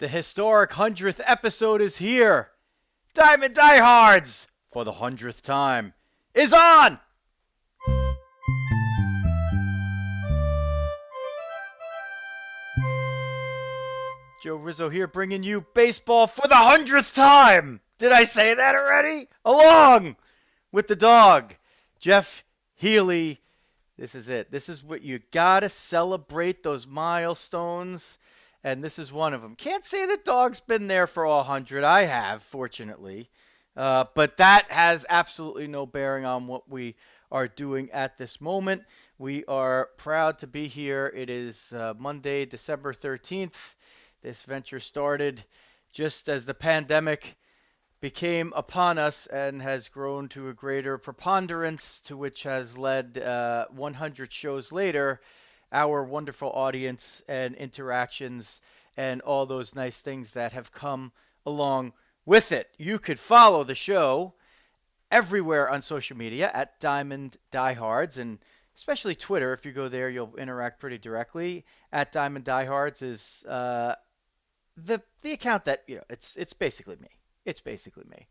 The historic 100th episode is here. Diamond Diehards, for the 100th time, is on! Joe Rizzo here, bringing you baseball for the 100th time. Did I say that already? Along with the dog, Jeff Healy. This is it. This is what you gotta celebrate, those milestones. And this is one of them. Can't say that Dawg's been there for all 100. I have, fortunately. But that has absolutely no bearing on what we are doing at this moment. We are proud to be here. It is Monday, December 13th. This venture started just as the pandemic became upon us and has grown to a greater preponderance, to which has led 100 shows later, our wonderful audience and interactions and all those nice things that have come along with it. You could follow the show everywhere on social media at Diamond Diehards, and especially Twitter. If you go there, you'll interact pretty directly. At Diamond Diehards is the account that, it's basically me. It's basically me.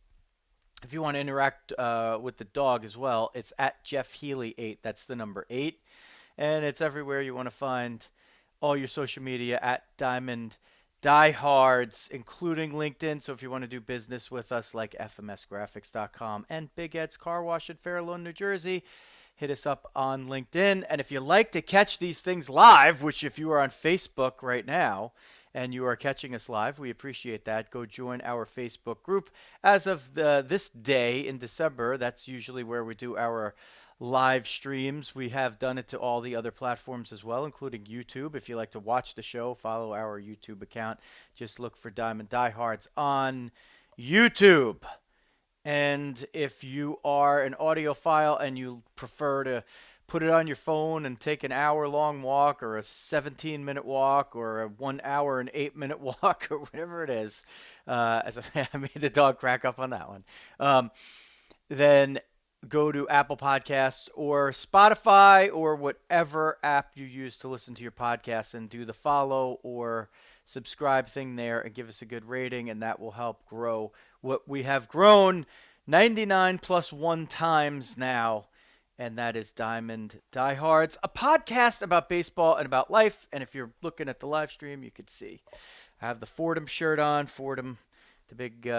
If you want to interact with the dog as well, it's at Jeff Healy 8. That's the number 8. And it's everywhere you want to find all your social media at Diamond Diehards, including LinkedIn. So if you want to do business with us, like fmsgraphics.com and Big Ed's Car Wash in Fair Lawn, New Jersey, hit us up on LinkedIn. And if you like to catch these things live, which if you are on Facebook right now and you are catching us live, we appreciate that. Go join our Facebook group. As of this day in December, that's usually where we do our live streams. We have done it to all the other platforms as well, including YouTube. If you like to watch the show, follow our YouTube account. Just look for Diamond Diehards on YouTube. And if you are an audiophile and you prefer to put it on your phone and take an hour-long walk or a 17-minute walk or a 1 hour and 8-minute walk or whatever it is, I made the dog crack up on that one, then go to Apple Podcasts or Spotify or whatever app you use to listen to your podcast and do the follow or subscribe thing there and give us a good rating, and that will help grow what we have grown 99 plus 1 times now, and that is Diamond Diehards, a podcast about baseball and about life. And if you're looking at the live stream, you could see I have the Fordham shirt on. Fordham, the big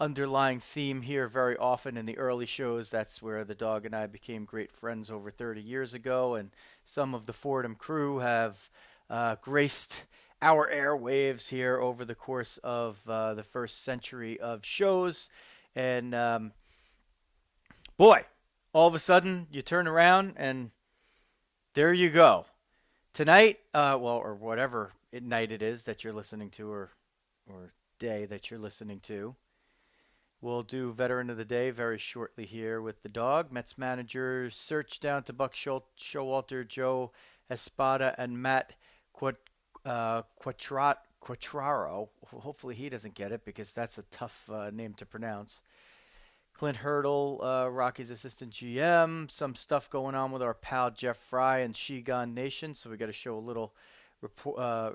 underlying theme here very often in the early shows. That's where the dog and I became great friends over 30 years ago, and some of the Fordham crew have graced our airwaves here over the course of the first century of shows. And boy, all of a sudden you turn around and there you go. Tonight, or whatever night it is that you're listening to, or day that you're listening to, we'll do Veteran of the Day very shortly here with the dog. Mets managers search down to Buck Showalter, Joe Espada, and Matt Quatraro. Hopefully he doesn't get it because that's a tough name to pronounce. Clint Hurdle, Rockies Assistant GM. Some stuff going on with our pal Jeff Frye and Shildt Nation, so we got to show a little a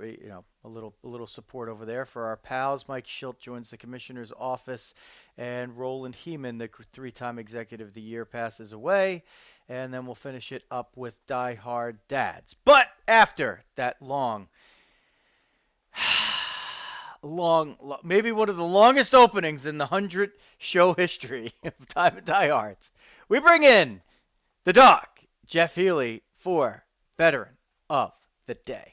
little support over there for our pals. Mike Shildt joins the commissioner's office, and Roland Heman, the 3-time executive of the year, passes away. And then we'll finish it up with Diehard Dads. But after that long, maybe one of the longest openings in the 100-show history of Diamond Diehards, we bring in the dog, Jeff Healy, for Veteran of the Day.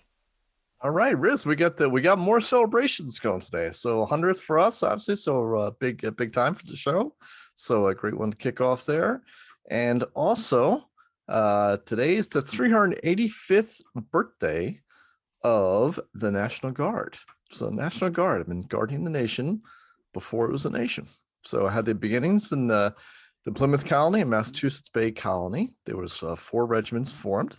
All right, Riz, we got more celebrations going today. So 100th for us, obviously. So big time for the show. So a great one to kick off there. And also, today is the 385th birthday of the National Guard. So National Guard have been guarding the nation before it was a nation. So I had the beginnings in the Plymouth Colony and Massachusetts Bay Colony. There was 4 regiments formed.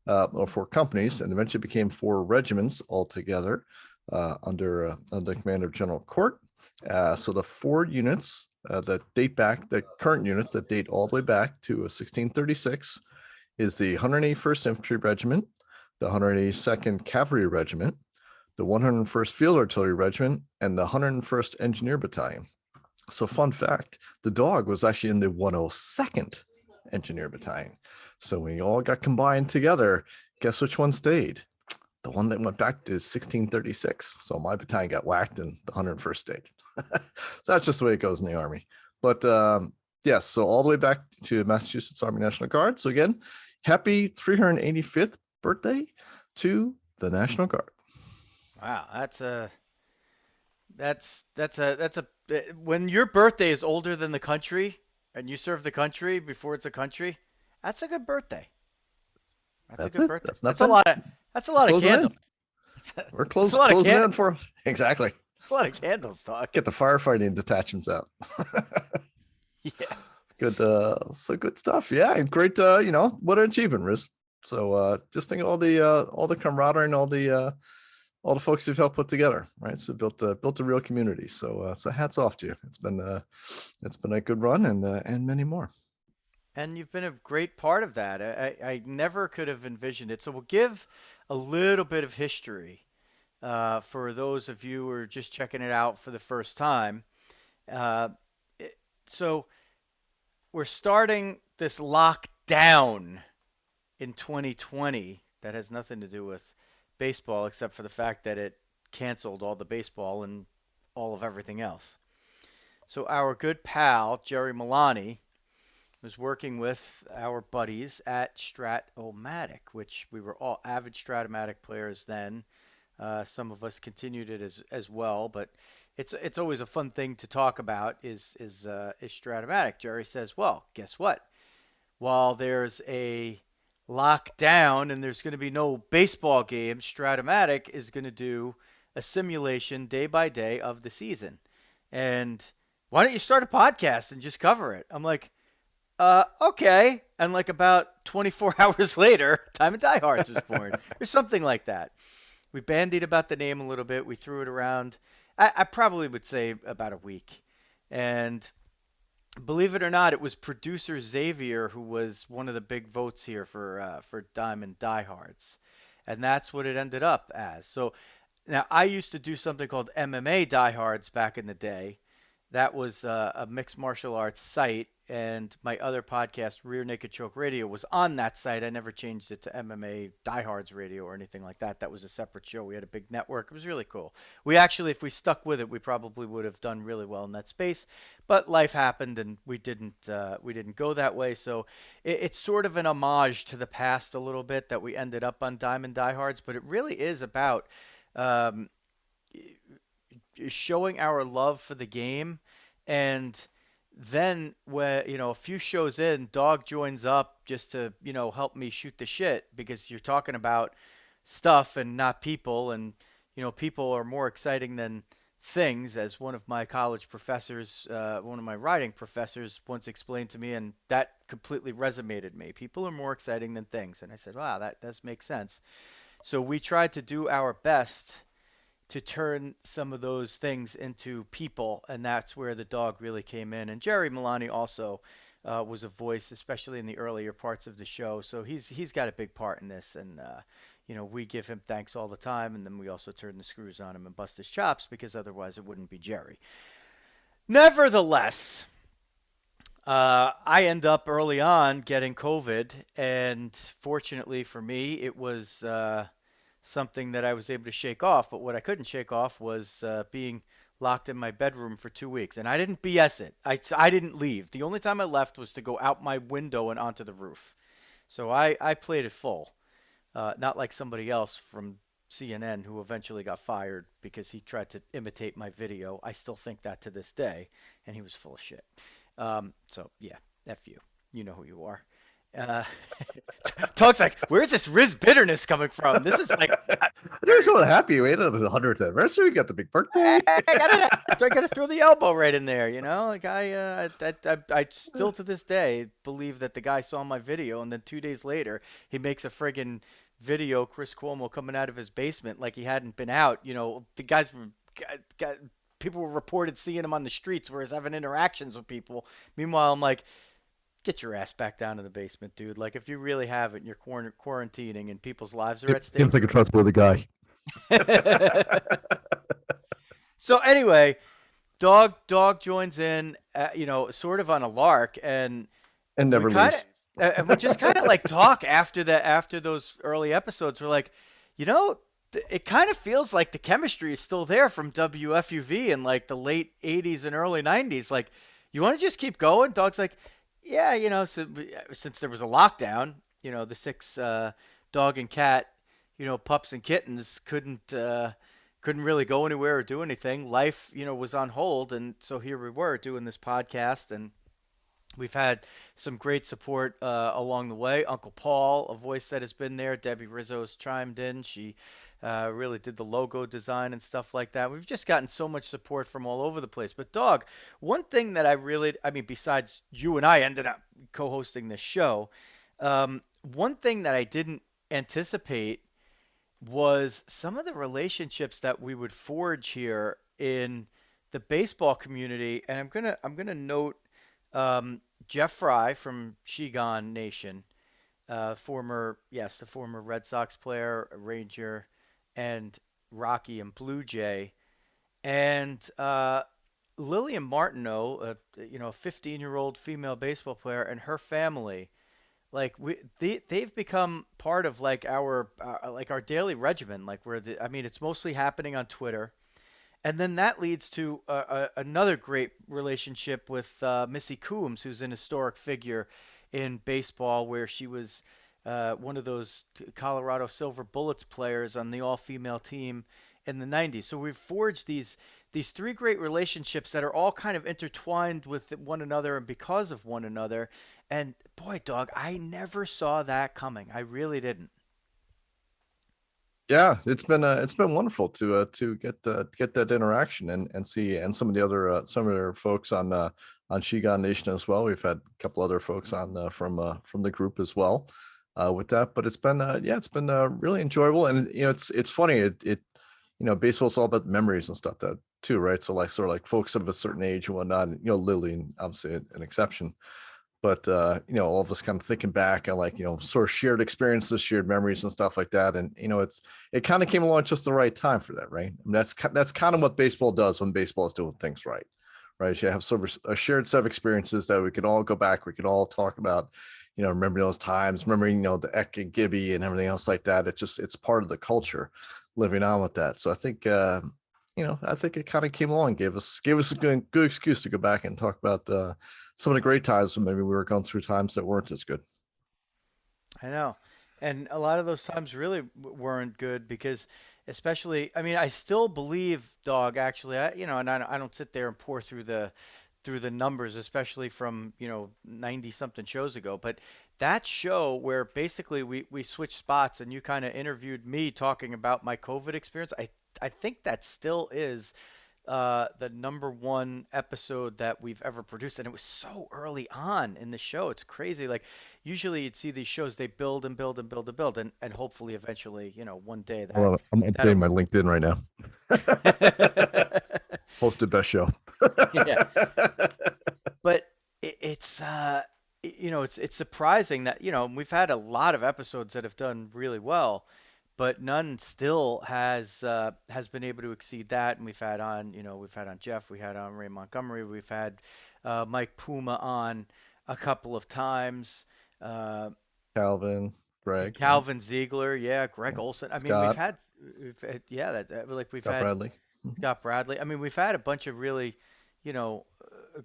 Or 4 companies, and eventually became 4 regiments altogether under the command of General Court. So the 4 units that date back, the current units that date all the way back to 1636, is the 181st Infantry Regiment, the 182nd Cavalry Regiment, the 101st Field Artillery Regiment, and the 101st Engineer Battalion. So fun fact, the Dawg was actually in the 102nd Engineer Battalion. So we all got combined together. Guess which one stayed? The one that went back to 1636. So my battalion got whacked and the 101st stayed. So that's just the way it goes in the Army. But yes, so all the way back to Massachusetts Army National Guard. So again, happy 385th birthday to the National Guard. Wow, that's when your birthday is older than the country and you serve the country before it's a country, that's a good birthday. That's a good birthday. That's a lot of candles. We're closing in for exactly. A lot of candles, talk. Get the firefighting detachments out. Yeah. Good. So good stuff. Yeah. And great. What an achievement, Riz. So just think of all the camaraderie and all the folks you've helped put together, right? So built a real community. So hats off to you. It's been a good run and many more. And you've been a great part of that. I never could have envisioned it. So we'll give a little bit of history for those of you who are just checking it out for the first time. So we're starting this lockdown in 2020 that has nothing to do with baseball except for the fact that it canceled all the baseball and all of everything else. So our good pal, Jerry Milani, was working with our buddies at Strat-O-Matic, which we were all avid Strat-O-Matic players then. Some of us continued it as well, but it's always a fun thing to talk about is Strat-O-Matic. Jerry says, well, guess what? While there's a lockdown and there's going to be no baseball games, Strat-O-Matic is going to do a simulation day by day of the season. And why don't you start a podcast and just cover it? I'm like, okay. And like about 24 hours later, Time of Diehards was born or something like that. We bandied about the name a little bit. We threw it around. I probably would say about a week. And believe it or not, it was producer Xavier who was one of the big votes here for Diamond Diehards. And that's what it ended up as. So now I used to do something called MMA Diehards back in the day. That was a mixed martial arts site, and my other podcast, Rear Naked Choke Radio, was on that site. I never changed it to MMA Diehards Radio or anything like that. That was a separate show. We had a big network. It was really cool. We actually, if we stuck with it, we probably would have done really well in that space. But life happened, and we didn't go that way. So it's sort of an homage to the past a little bit that we ended up on Diamond Diehards. But it really is about showing our love for the game. And then when, a few shows in, Dawg joins up just to, help me shoot the shit, because you're talking about stuff and not people. And, people are more exciting than things, as one of my college professors, one of my writing professors once explained to me, and that completely resonated me. People are more exciting than things. And I said, wow, that does make sense. So we tried to do our best to turn some of those things into people, and that's where the Dawg really came in. And Jerry Milani also was a voice, especially in the earlier parts of the show. So he's got a big part in this, and we give him thanks all the time, and then we also turn the screws on him and bust his chops, because otherwise it wouldn't be Jerry. Nevertheless, I end up early on getting COVID, and fortunately for me, it was something that I was able to shake off. But what I couldn't shake off was being locked in my bedroom for 2 weeks. And I didn't BS it. I didn't leave. The only time I left was to go out my window and onto the roof. So I played it full. Not like somebody else from CNN who eventually got fired because he tried to imitate my video. I still think that to this day. And he was full of shit. So, yeah, F you. You know who you are. Talks like, where's this Riz bitterness coming from? This is like, I'm so happy you ate it the 100th anniversary. You got the big birthday. I gotta throw the elbow right in there, Like I still to this day believe that the guy saw my video, and then 2 days later he makes a friggin' video, Chris Cuomo coming out of his basement like he hadn't been out. The guys were, people were reported seeing him on the streets where he's having interactions with people. Meanwhile, I'm like, get your ass back down in the basement, dude. Like, if you really have it and you're quarantining and people's lives are at stake. Seems like a trustworthy guy. So anyway, Dawg joins in, sort of on a lark, and And we never kind of leaves. and we just kind of like talk after those early episodes. We're like, it kind of feels like the chemistry is still there from WFUV in like the late '80s and early '90s. Like, you want to just keep going? Dog's like, yeah, since there was a lockdown, the six dog and cat, pups and kittens couldn't really go anywhere or do anything. Life, was on hold, and so here we were doing this podcast, and we've had some great support along the way. Uncle Paul, a voice that has been there. Debbie Rizzo's chimed in. She really did the logo design and stuff like that. We've just gotten so much support from all over the place. But, Dog, one thing that besides you and I ended up co hosting this show, one thing that I didn't anticipate was some of the relationships that we would forge here in the baseball community. And I'm gonna note Jeff Frye from Shildt Nation, the former Red Sox player, Ranger, and Rocky and Blue Jay, and Lillian Martineau, a 15-year-old female baseball player, and her family. Like they've become part of like our daily regimen. Like it's mostly happening on Twitter. And then that leads to another great relationship with Missy Coombs, who's an historic figure in baseball, where she was one of those Colorado Silver Bullets players on the all-female team in the '90s. So we've forged these three great relationships that are all kind of intertwined with one another and because of one another. And boy, Dog, I never saw that coming. I really didn't. Yeah, it's been wonderful to get that interaction and see, and some of the other some of their folks on Shildt Nation as well. We've had a couple other folks on from the group as well with that. But it's been it's been really enjoyable, and it's funny, baseball's all about memories and stuff that too, right? So like sort of like folks of a certain age and whatnot, and, Lily, obviously an exception. But all of us kind of thinking back and like, sort of shared experiences, shared memories and stuff like that. And it kind of came along at just the right time for that, right? I mean, that's kind of what baseball does when baseball is doing things right. Right. You have sort of a shared set of experiences that we could all go back, we could all talk about, remember those times, remembering, the Eck and Gibby and everything else like that. It's part of the culture living on with that. So I think I think it kind of came along, gave us a good excuse to go back and talk about some of the great times when maybe we were going through times that weren't as good. I know. And a lot of those times really weren't good because, especially, I still believe, Dog, actually, and I don't sit there and pour through the numbers, especially from, 90 something shows ago. But that show where basically we switched spots and you kind of interviewed me talking about my COVID experience, I think that still is the number one episode that we've ever produced, and it was so early on in the show. It's crazy. Like usually you'd see these shows, they build and build and build and build, and hopefully eventually, one day that Well, I'm updating my LinkedIn right now. Posted best show. yeah. But it's it's surprising that we've had a lot of episodes that have done really well, but none still has been able to exceed that. And we've had on Jeff, we had on Ray Montgomery, we've had Mike Puma on a couple of times, Calvin, Greg, Calvin Ziegler, yeah, Greg Olson. I mean, Scott, we've Scott had Bradley. Scott Bradley. I mean, we've had a bunch of really,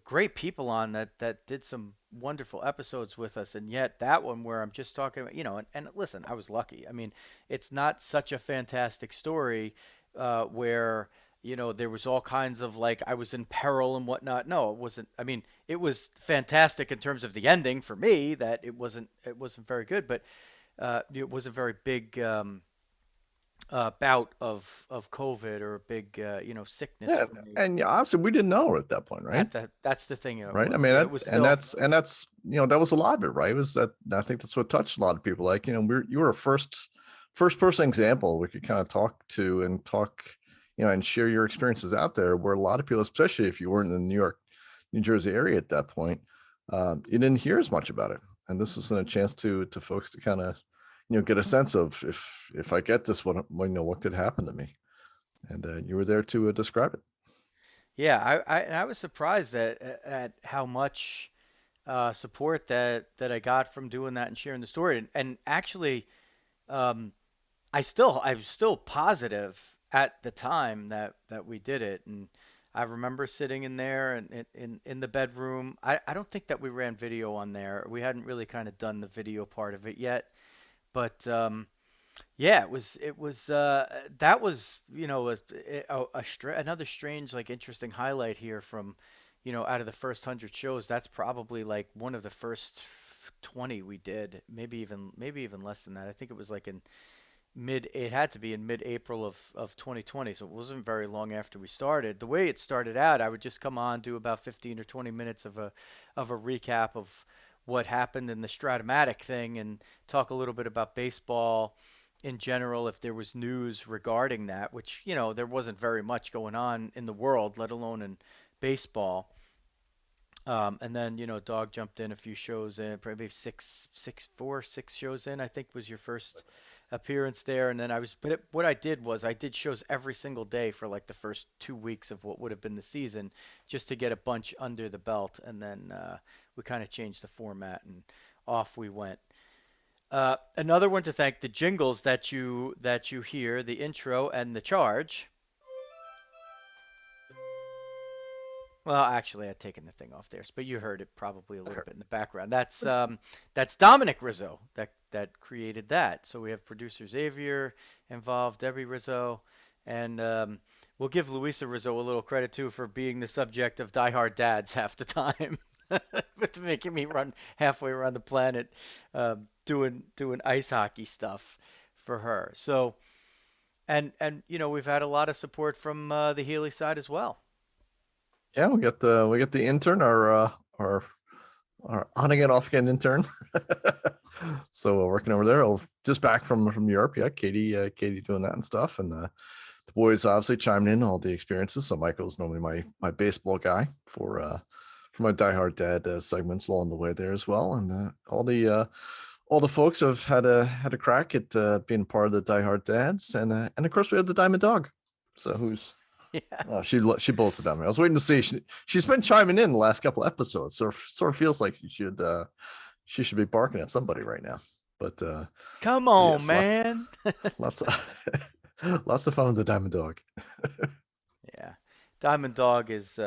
great people on that did some wonderful episodes with us, and yet that one where I'm just talking about, and listen, I was lucky. I mean, it's not such a fantastic story where there was all kinds of like I was in peril and whatnot. No, it wasn't. I mean, it was fantastic in terms of the ending for me. That it wasn't very good, but it was a very big. Bout of COVID or a big sickness Yeah, for me. and honestly, we didn't know at that point, right? That's the thing. It Right. I was. mean, It was still. that's that was a lot of it, right? It was that I think that's what touched a lot of people. Like you were a first person example we could kind of talk to and talk, and share your experiences out there. Where a lot of people, especially if you weren't in the New York, New Jersey area at that point, you didn't hear as much about it. And this was a chance to folks to kind of get a sense of if I get this, what could happen to me. And you were there to describe it. Yeah, I was surprised at how much support that I got from doing that and sharing the story. And actually, um, I was still positive at the time that we did it. And I remember sitting in there and in the bedroom. I don't think that we ran video on there. We hadn't really kind of done the video part of it yet. But yeah, it was that was another strange, like, interesting highlight here from, out of the first 100 shows. That's probably like one of the first 20 we did, maybe even less than that. I think it was like in it had to be in mid-April of 2020, so it wasn't very long after we started. The way it started out, I would just come on, do about 15 or 20 minutes of a recap of what happened in the Stratomatic thing, and talk a little bit about baseball in general, if there was news regarding that, which, there wasn't very much going on in the world, let alone in baseball. And then, Dawg jumped in a few shows in, probably six shows in, I think was your first appearance there. And then what I did was I did shows every single day for like the first 2 weeks of what would have been the season, just to get a bunch under the belt. And then we kind of changed the format and off we went. Another one to thank, the jingles that you hear, the intro and the charge. Well, actually, I'd taken the thing off there, but you heard it probably a little bit in the background. That's Dominic Rizzo that created that. So we have producer Xavier involved, Debbie Rizzo, and we'll give Luisa Rizzo a little credit too for being the subject of Diehard Dads half the time, but making me run halfway around the planet, doing ice hockey stuff for her. So and we've had a lot of support from the Healy side as well. Yeah, we got the intern, our on again off again intern. So working over there, just back from Europe. Yeah, Katie doing that and stuff, and the boys obviously chiming in all the experiences. So Michael's normally my baseball guy for my diehard dad segments along the way there as well, and all the folks have had a crack at being part of the diehard dads, and of course we have the Diamond Dog. So who's Yeah. Oh, she bolted on me. I was waiting to see. She's been chiming in the last couple episodes, so it sort of feels like she should be barking at somebody right now. But Come on, yes, man. lots lots of fun with the Diamond Dog. Yeah. Diamond Dog is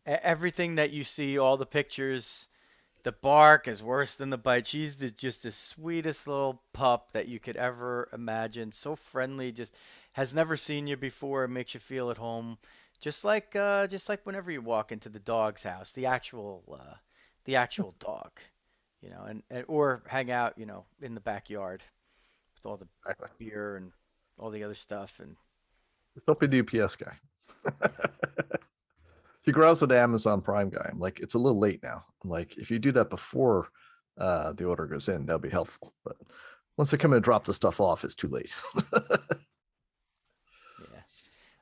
everything that you see, all the pictures. The bark is worse than the bite. She's just the sweetest little pup that you could ever imagine. So friendly, just has never seen you before, makes you feel at home. Just like whenever you walk into the dog's house, the actual dog, and or hang out, in the backyard with all the Exactly. beer and all the other stuff. And Don't be the UPS guy. If you browse the Amazon Prime guy, I'm like, it's a little late now. I'm like, if you do that before the order goes in, that'll be helpful. But once they come in and drop the stuff off, it's too late.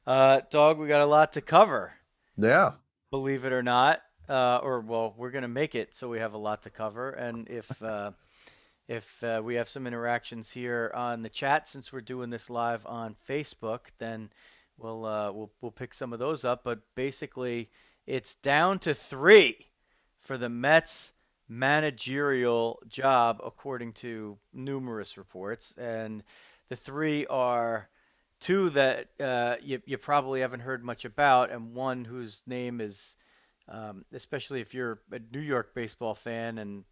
yeah, Dog, we got a lot to cover, Yeah. believe it or not. Or well, we're gonna make it so we have a lot to cover. And if we have some interactions here on the chat, since we're doing this live on Facebook, then we'll pick some of those up. But basically, it's down to three for the Mets managerial job, according to numerous reports, and the three are two that you probably haven't heard much about, and one whose name is, especially if you're a New York baseball fan and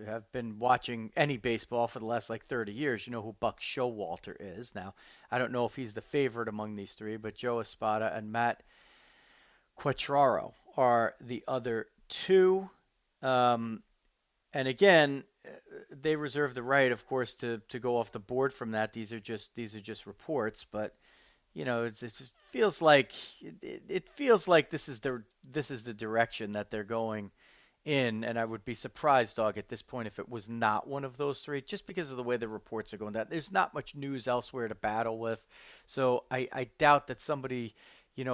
have been watching any baseball for the last like 30 years, you know who Buck Showalter is. Now, I don't know if he's the favorite among these three, but Joe Espada and Matt Quatraro are the other two. Um, and again, they reserve the right, of course, to go off the board from that. These are just reports, but it just feels like it feels like this is the direction that they're going in, and I would be surprised, Dog, at this point if it was not one of those three, just because of the way the reports are going. That there's not much news elsewhere to battle with, so I doubt that somebody,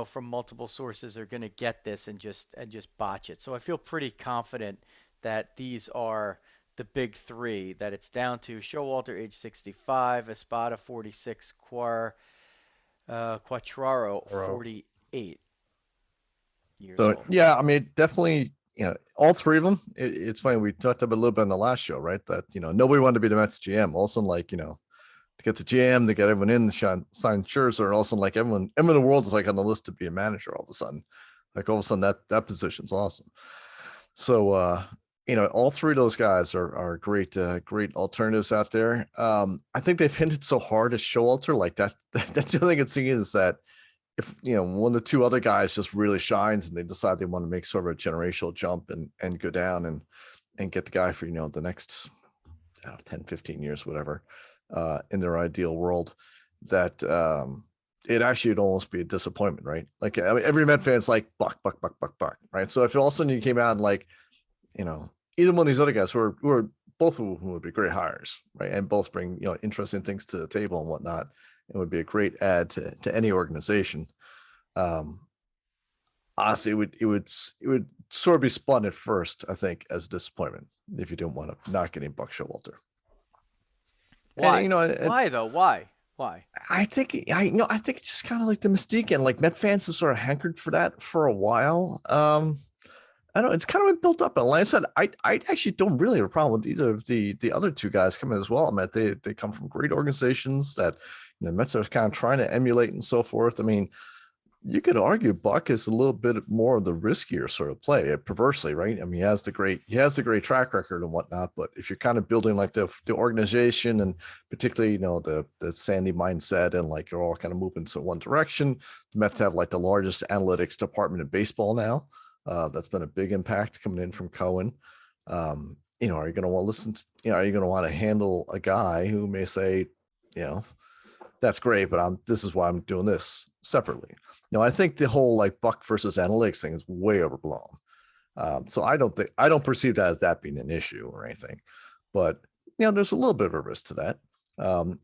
from multiple sources are going to get this and just botch it. So I feel pretty confident that these are the big three that it's down to. Showalter, age 65, Espada, 46, Quatraro, Bro. 48 years So old. yeah, I mean, definitely, all three of them. It's funny. We talked about a little bit in the last show, right? That nobody wanted to be the Mets GM. Also, like to get the GM, to get everyone in, sign Scherzer, and also like everyone in the world is like on the list to be a manager. All of a sudden, that position's awesome. So all three of those guys are great, great alternatives out there. I think they've hinted so hard at Showalter, like that's the only thing I can see is that if one of the two other guys just really shines and they decide they want to make sort of a generational jump and go down and get the guy for the next 10 15 years, whatever, in their ideal world, that it actually would almost be a disappointment, right? Like, I mean, every Met fan's like Buck, right? So if all of a sudden you came out and like either one of these other guys who are both of whom would be great hires, right, and both bring interesting things to the table and whatnot, it would be a great add to any organization. Um, Honestly, it would sort of be spun at first, I think, as a disappointment if you didn't want to not getting Buck Showalter. And Why? Why though? Why? Why? I think it's just kind of like the mystique, and like Met fans have sort of hankered for that for a while. I don't know, it's kind of been built up. And like I said, I actually don't really have a problem with either of the other two guys coming as well. I mean, they come from great organizations that Mets are kind of trying to emulate and so forth. I mean, you could argue Buck is a little bit more of the riskier sort of play, perversely, right? I mean, he has the great track record and whatnot, but if you're kind of building like the organization and particularly the Sandy mindset and like you're all kind of moving to one direction, the Mets have like the largest analytics department in baseball now. That's been a big impact coming in from Cohen. Are you going to want to listen to, are you going to want to handle a guy who may say, you know, that's great, but this is why I'm doing this separately. I think the whole like Buck versus analytics thing is way overblown. So I don't perceive that as that being an issue or anything, but there's a little bit of a risk to that. And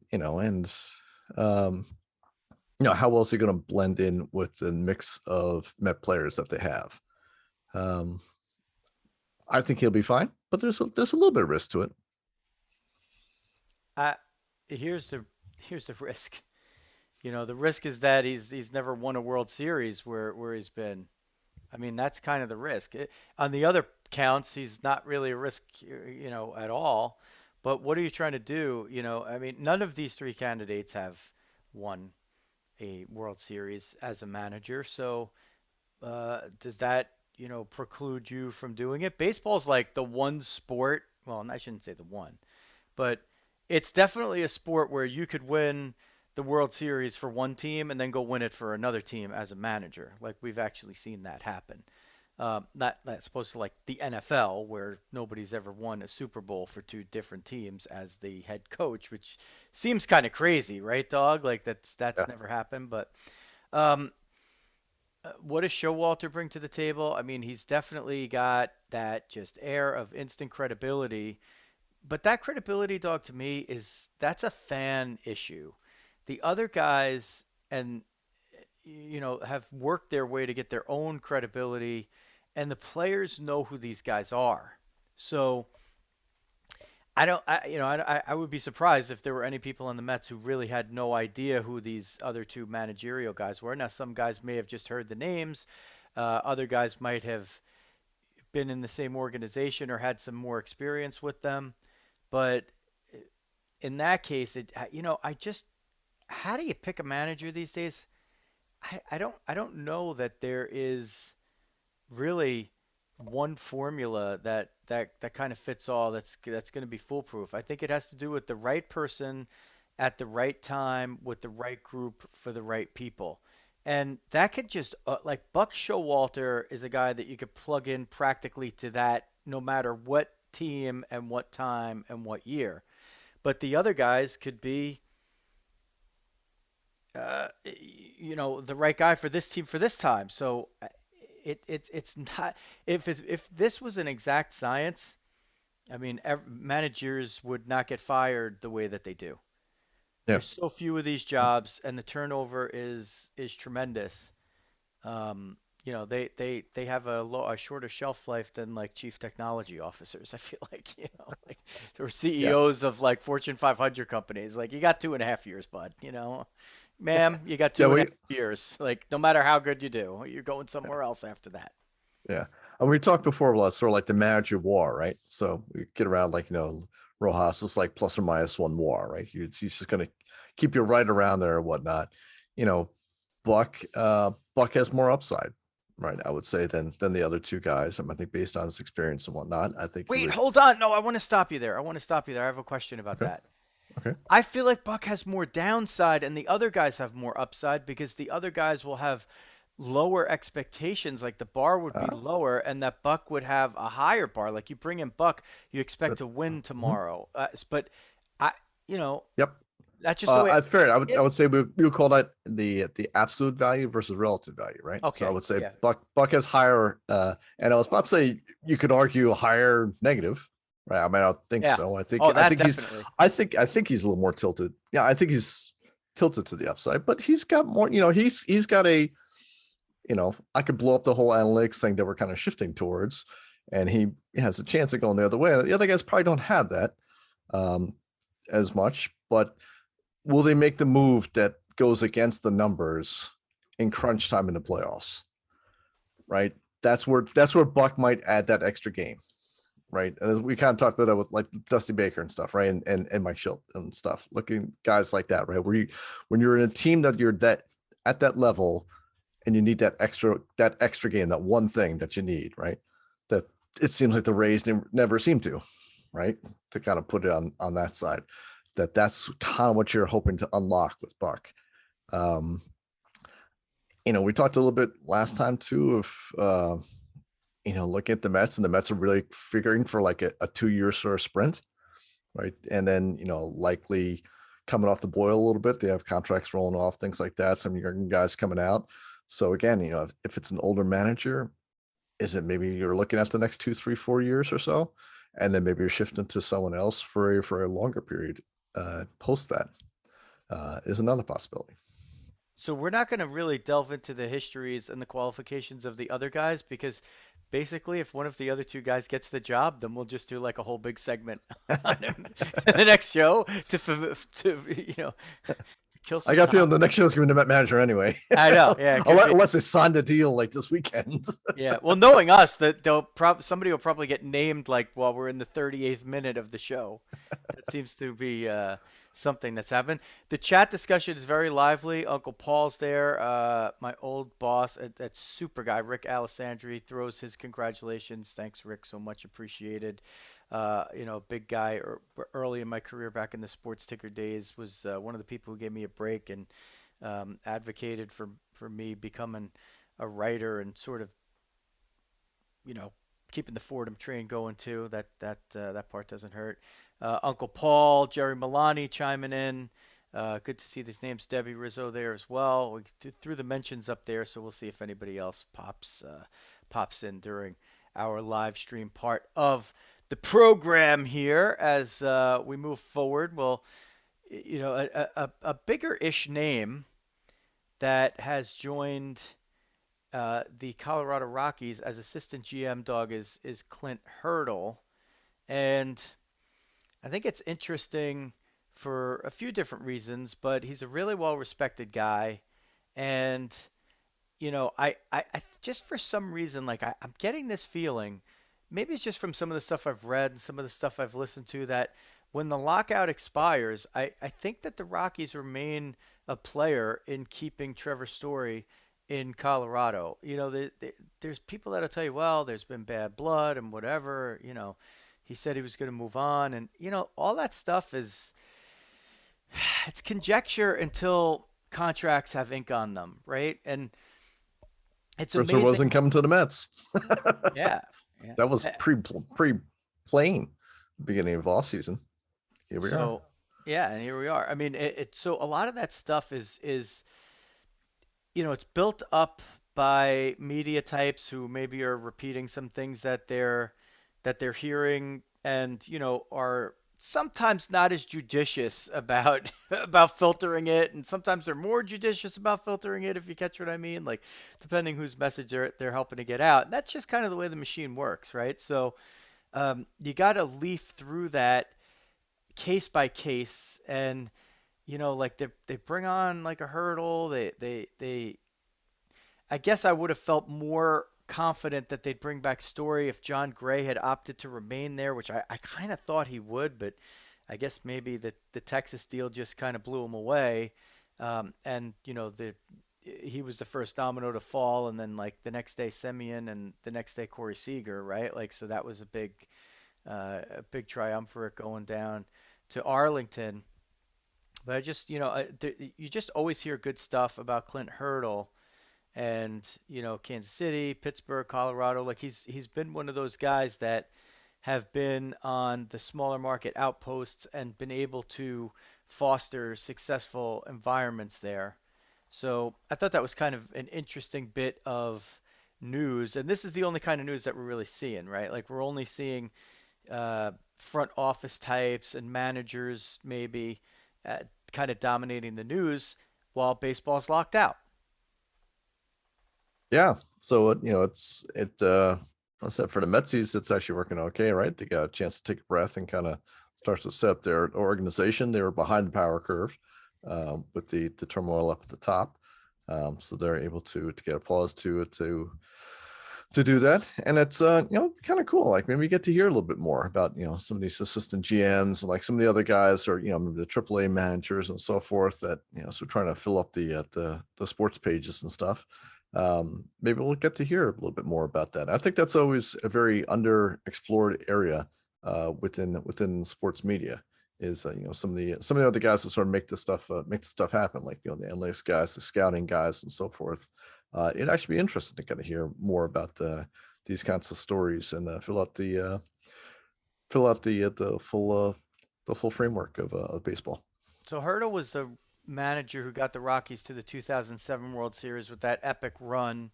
how else are you going to blend in with the mix of Met players that they have? I think he'll be fine, but there's a little bit of risk to it. I here's the risk. The risk is that he's never won a World Series where he's been. I mean, that's kind of the risk. On the other counts, he's not really a risk, at all. But what are you trying to do? I mean, none of these three candidates have won a World Series as a manager. So does that, preclude you from doing it? Baseball's like the one sport. Well, I shouldn't say the one, but it's definitely a sport where you could win the World Series for one team and then go win it for another team as a manager. Like we've actually seen that happen. Not that's supposed to like the NFL where nobody's ever won a Super Bowl for two different teams as the head coach, which seems kind of crazy, right, Dog? Like that's Yeah. never happened. But um, what does Showalter bring to the table? I mean, he's definitely got that just air of instant credibility. But that credibility, Dog, to me is that's a fan issue. The other guys and have worked their way to get their own credibility, and the players know who these guys are. So I don't, I would be surprised if there were any people in the Mets who really had no idea who these other two managerial guys were. Now, some guys may have just heard the names. Other guys might have been in the same organization or had some more experience with them. But in that case, I just, how do you pick a manager these days? I don't know that there is really one formula that kind of fits all that's going to be foolproof. I think it has to do with the right person at the right time with the right group for the right people. And that could just like Buck Showalter is a guy that you could plug in practically to that no matter what team and what time and what year. But the other guys could be the right guy for this team for this time. So it's not if this was an exact science. I mean, managers would not get fired the way that they do. Yeah. There's so few of these jobs, and the turnover is tremendous. they have a shorter shelf life than like chief technology officers. I feel like, like or Yeah. CEOs of like Fortune 500 companies. Like you got 2.5 years, bud. Ma'am, you got Yeah, two and a half years. Like no matter how good you do, you're going somewhere else after that. yeah. And we talked before about sort of like the manager war, right? So we get around like, Rojas is like plus or minus one war, right? He's just going to keep you right around there or whatnot. You know, Buck has more upside, right? I would say than the other two guys. I think based on his experience and whatnot, I think he Wait, would. hold on. No, I want to stop you there. I have a question about Okay. that. Okay. I feel like Buck has more downside and the other guys have more upside because the other guys will have lower expectations. Like the bar would be Uh, lower and that Buck would have a higher bar. Like you bring in Buck, you expect but, to win mhm. tomorrow. But I, you know, Yep. that's just the way That's fair. I see I it. would say we would call that the absolute value versus relative value, right? So I Okay. would say Yeah. Buck has higher, and I was about to say you could argue a higher negative, right? I mean, I don't think Yeah. so. Oh, I that think he's definitely. I think he's a little more tilted. Yeah, I think he's tilted to the upside, but he's got more. He's got I could blow up the whole analytics thing that we're kind of shifting towards, and he has a chance of going the other way. The other guys probably don't have that um, as much, but will they make the move that goes against the numbers in crunch time in the playoffs? Right. That's where Buck might add that extra game. Right. And we kind of talked about that with like Dusty Baker and stuff, right? And Mike Shildt and stuff. Looking guys like that, right? When you're in a team that you're that at that level and you need that extra game, that one thing that you need, right? That it seems like the Rays never seem to, right? To kind of put it on that side. That's kind of what you're hoping to unlock with Buck. Um, we talked a little bit last time too of looking at the Mets, and the Mets are really figuring for like a 2 year sort of sprint, right? And then likely coming off the boil a little bit. They have contracts rolling off, things like that. Some young guys coming out. So again, if it's an older manager, is it maybe you're looking at the next 2, 3, 4 years or so, and then maybe you're shifting to someone else for a longer period post that is another possibility. So we're not going to really delve into the histories and the qualifications of the other guys because basically if one of the other two guys gets the job, then we'll just do like a whole big segment on him in the next show to kill I some got a time. feeling the next show is going to be the manager anyway. I know. Yeah, it could be. Unless they signed a deal like this weekend. Yeah. Well, knowing us, that somebody will probably get named like while we're in the 38th minute of the show. That seems to be something that's happened. The chat discussion is very lively. Uncle Paul's there. My old boss at Super Guy, Rick Alessandri, throws his congratulations. Thanks, Rick. So much appreciated. Big guy early in my career back in the sports ticker days was one of the people who gave me a break and advocated for me becoming a writer and sort of you know, keeping the Fordham train going too. That part doesn't hurt. Uncle Paul, Jerry Milani chiming in. Good to see these names. Debbie Rizzo there as well. We threw the mentions up there, so we'll see if anybody else pops in during our live stream part of the program here as we move forward. Well, a bigger-ish name that has joined the Colorado Rockies as assistant GM Dawg is Clint Hurdle, and I think it's interesting for a few different reasons. But he's a really well respected guy, and I just for some reason like I'm getting this feeling. Maybe it's just from some of the stuff I've read and some of the stuff I've listened to that when the lockout expires, I think that the Rockies remain a player in keeping Trevor Story in Colorado. There's people that'll tell you, well, there's been bad blood and whatever. He said he was going to move on, and all that stuff is it's conjecture until contracts have ink on them, right? And it's Christopher amazing. wasn't coming to the Mets. Yeah, yeah. That was pre playing beginning of off season. Here we are. So yeah, and here we are. I mean, so a lot of that stuff is it's built up by media types who maybe are repeating some things that they're hearing and are sometimes not as judicious about about filtering it, and sometimes they're more judicious about filtering it, if you catch what I mean, like depending whose message they're helping to get out. And that's just kind of the way the machine works, right? So you got to leaf through that case by case, and like they bring on like a hurdle. They I guess I would have felt more confident that they'd bring back Story if John Gray had opted to remain there, which I kind of thought he would, but I guess maybe the Texas deal just kind of blew him away. And he was the first domino to fall, and then like the next day Semien, and the next day Corey Seager, right? Like so that was a big triumvirate going down to Arlington. But I just you just always hear good stuff about Clint Hurdle, and Kansas City, Pittsburgh, Colorado. Like he's been one of those guys that have been on the smaller market outposts and been able to foster successful environments there. So I thought that was kind of an interesting bit of news, and this is the only kind of news that we're really seeing, right? Like we're only seeing front office types and managers maybe uh, kind of dominating the news while baseball's locked out. Yeah. So I said for the Metsies, it's actually working okay, right? They got a chance to take a breath and kind of starts to set up their organization. They were behind the power curve with the turmoil up at the top. So they're able to get applause to do that. And it's kind of cool. Like maybe we get to hear a little bit more about some of these assistant GMs and like some of the other guys, or maybe the AAA managers and so forth, that so trying to fill up the sports pages and stuff. Maybe we'll get to hear a little bit more about that. I think that's always a very underexplored area within sports media, is some of the other guys that sort of make the stuff happen, like the analytics guys, the scouting guys, and so forth. It'd actually be interesting to kind of hear more about these kinds of stories, and fill out the full framework of baseball. So Herta was the manager who got the Rockies to the 2007 World Series with that epic run.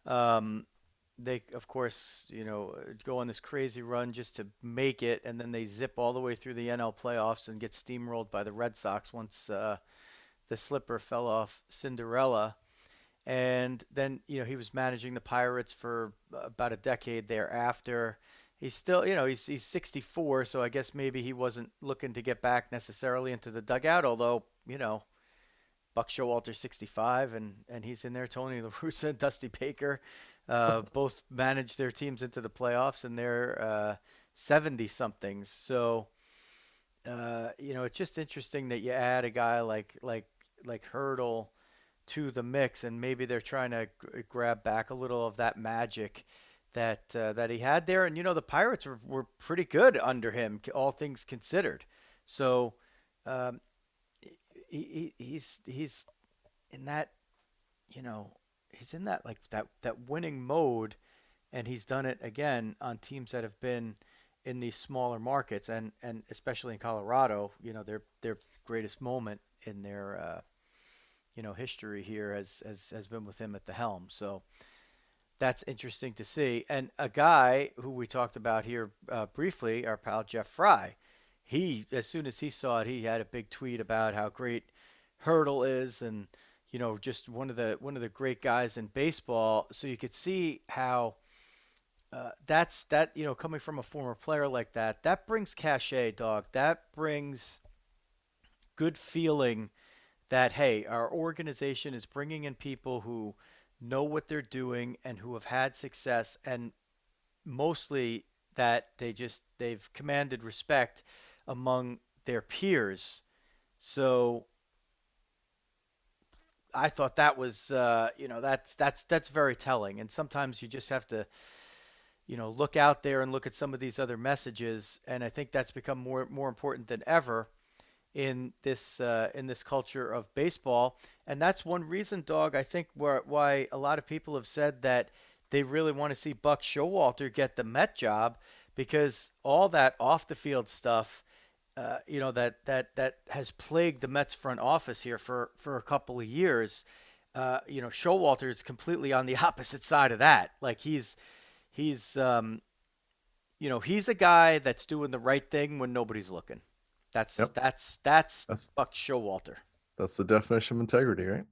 Um, they, of course, go on this crazy run just to make it, and then they zip all the way through the NL playoffs and get steamrolled by the Red Sox once the slipper fell off Cinderella. And then he was managing the Pirates for about a decade thereafter. He's still, he's 64, so I guess maybe he wasn't looking to get back necessarily into the dugout. Although Buck Showalter 65, and he's in there. Tony La Russa and Dusty Baker both managed their teams into the playoffs, and they're 70 somethings. So it's just interesting that you add a guy like Hurdle to the mix, and maybe they're trying to grab back a little of that magic that he had there. And the Pirates were pretty good under him, all things considered. So um, he's in that he's in that like that winning mode, and he's done it again on teams that have been in these smaller markets, and especially in Colorado. Their greatest moment in their history here has been with him at the helm. So that's interesting to see. And a guy who we talked about here briefly, our pal Jeff Frye, he, as soon as he saw it, he had a big tweet about how great Hurdle is, and just one of the great guys in baseball. So you could see how coming from a former player like that, that brings cachet, dog. That brings good feeling that, hey, our organization is bringing in people who know what they're doing and who have had success, and mostly that they've commanded respect among their peers. So I thought that was that's very telling. And sometimes you just have to look out there and look at some of these other messages, and I think that's become more important than ever in this culture of baseball. And that's one reason, Dog, I think why a lot of people have said that they really want to see Buck Showalter get the Met job, because all that off the field stuff, that has plagued the Mets front office here for a couple of years. Showalter is completely on the opposite side of that. Like he's he's a guy that's doing the right thing when nobody's looking. That's Yep. that's that's That's Buck Showalter. that's the definition of integrity, right?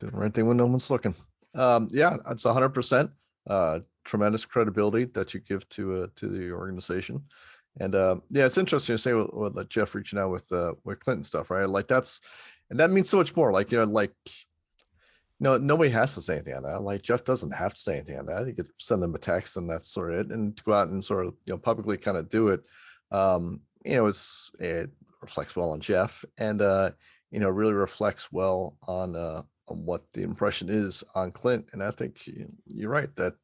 Doing the right thing when no one's looking. Yeah, it's 100%. Tremendous credibility that you give to the organization. And yeah, it's interesting to say with Jeff reaching out with Clinton stuff, right? Like and that means so much more. Like, like, no, nobody has to say anything on that. Like, Jeff doesn't have to say anything on that. He could send them a text and that's sort of it. And to go out and sort of, publicly kind of do it, it reflects well on Jeff, and really reflects well on what the impression is on Clint. And I think you're right that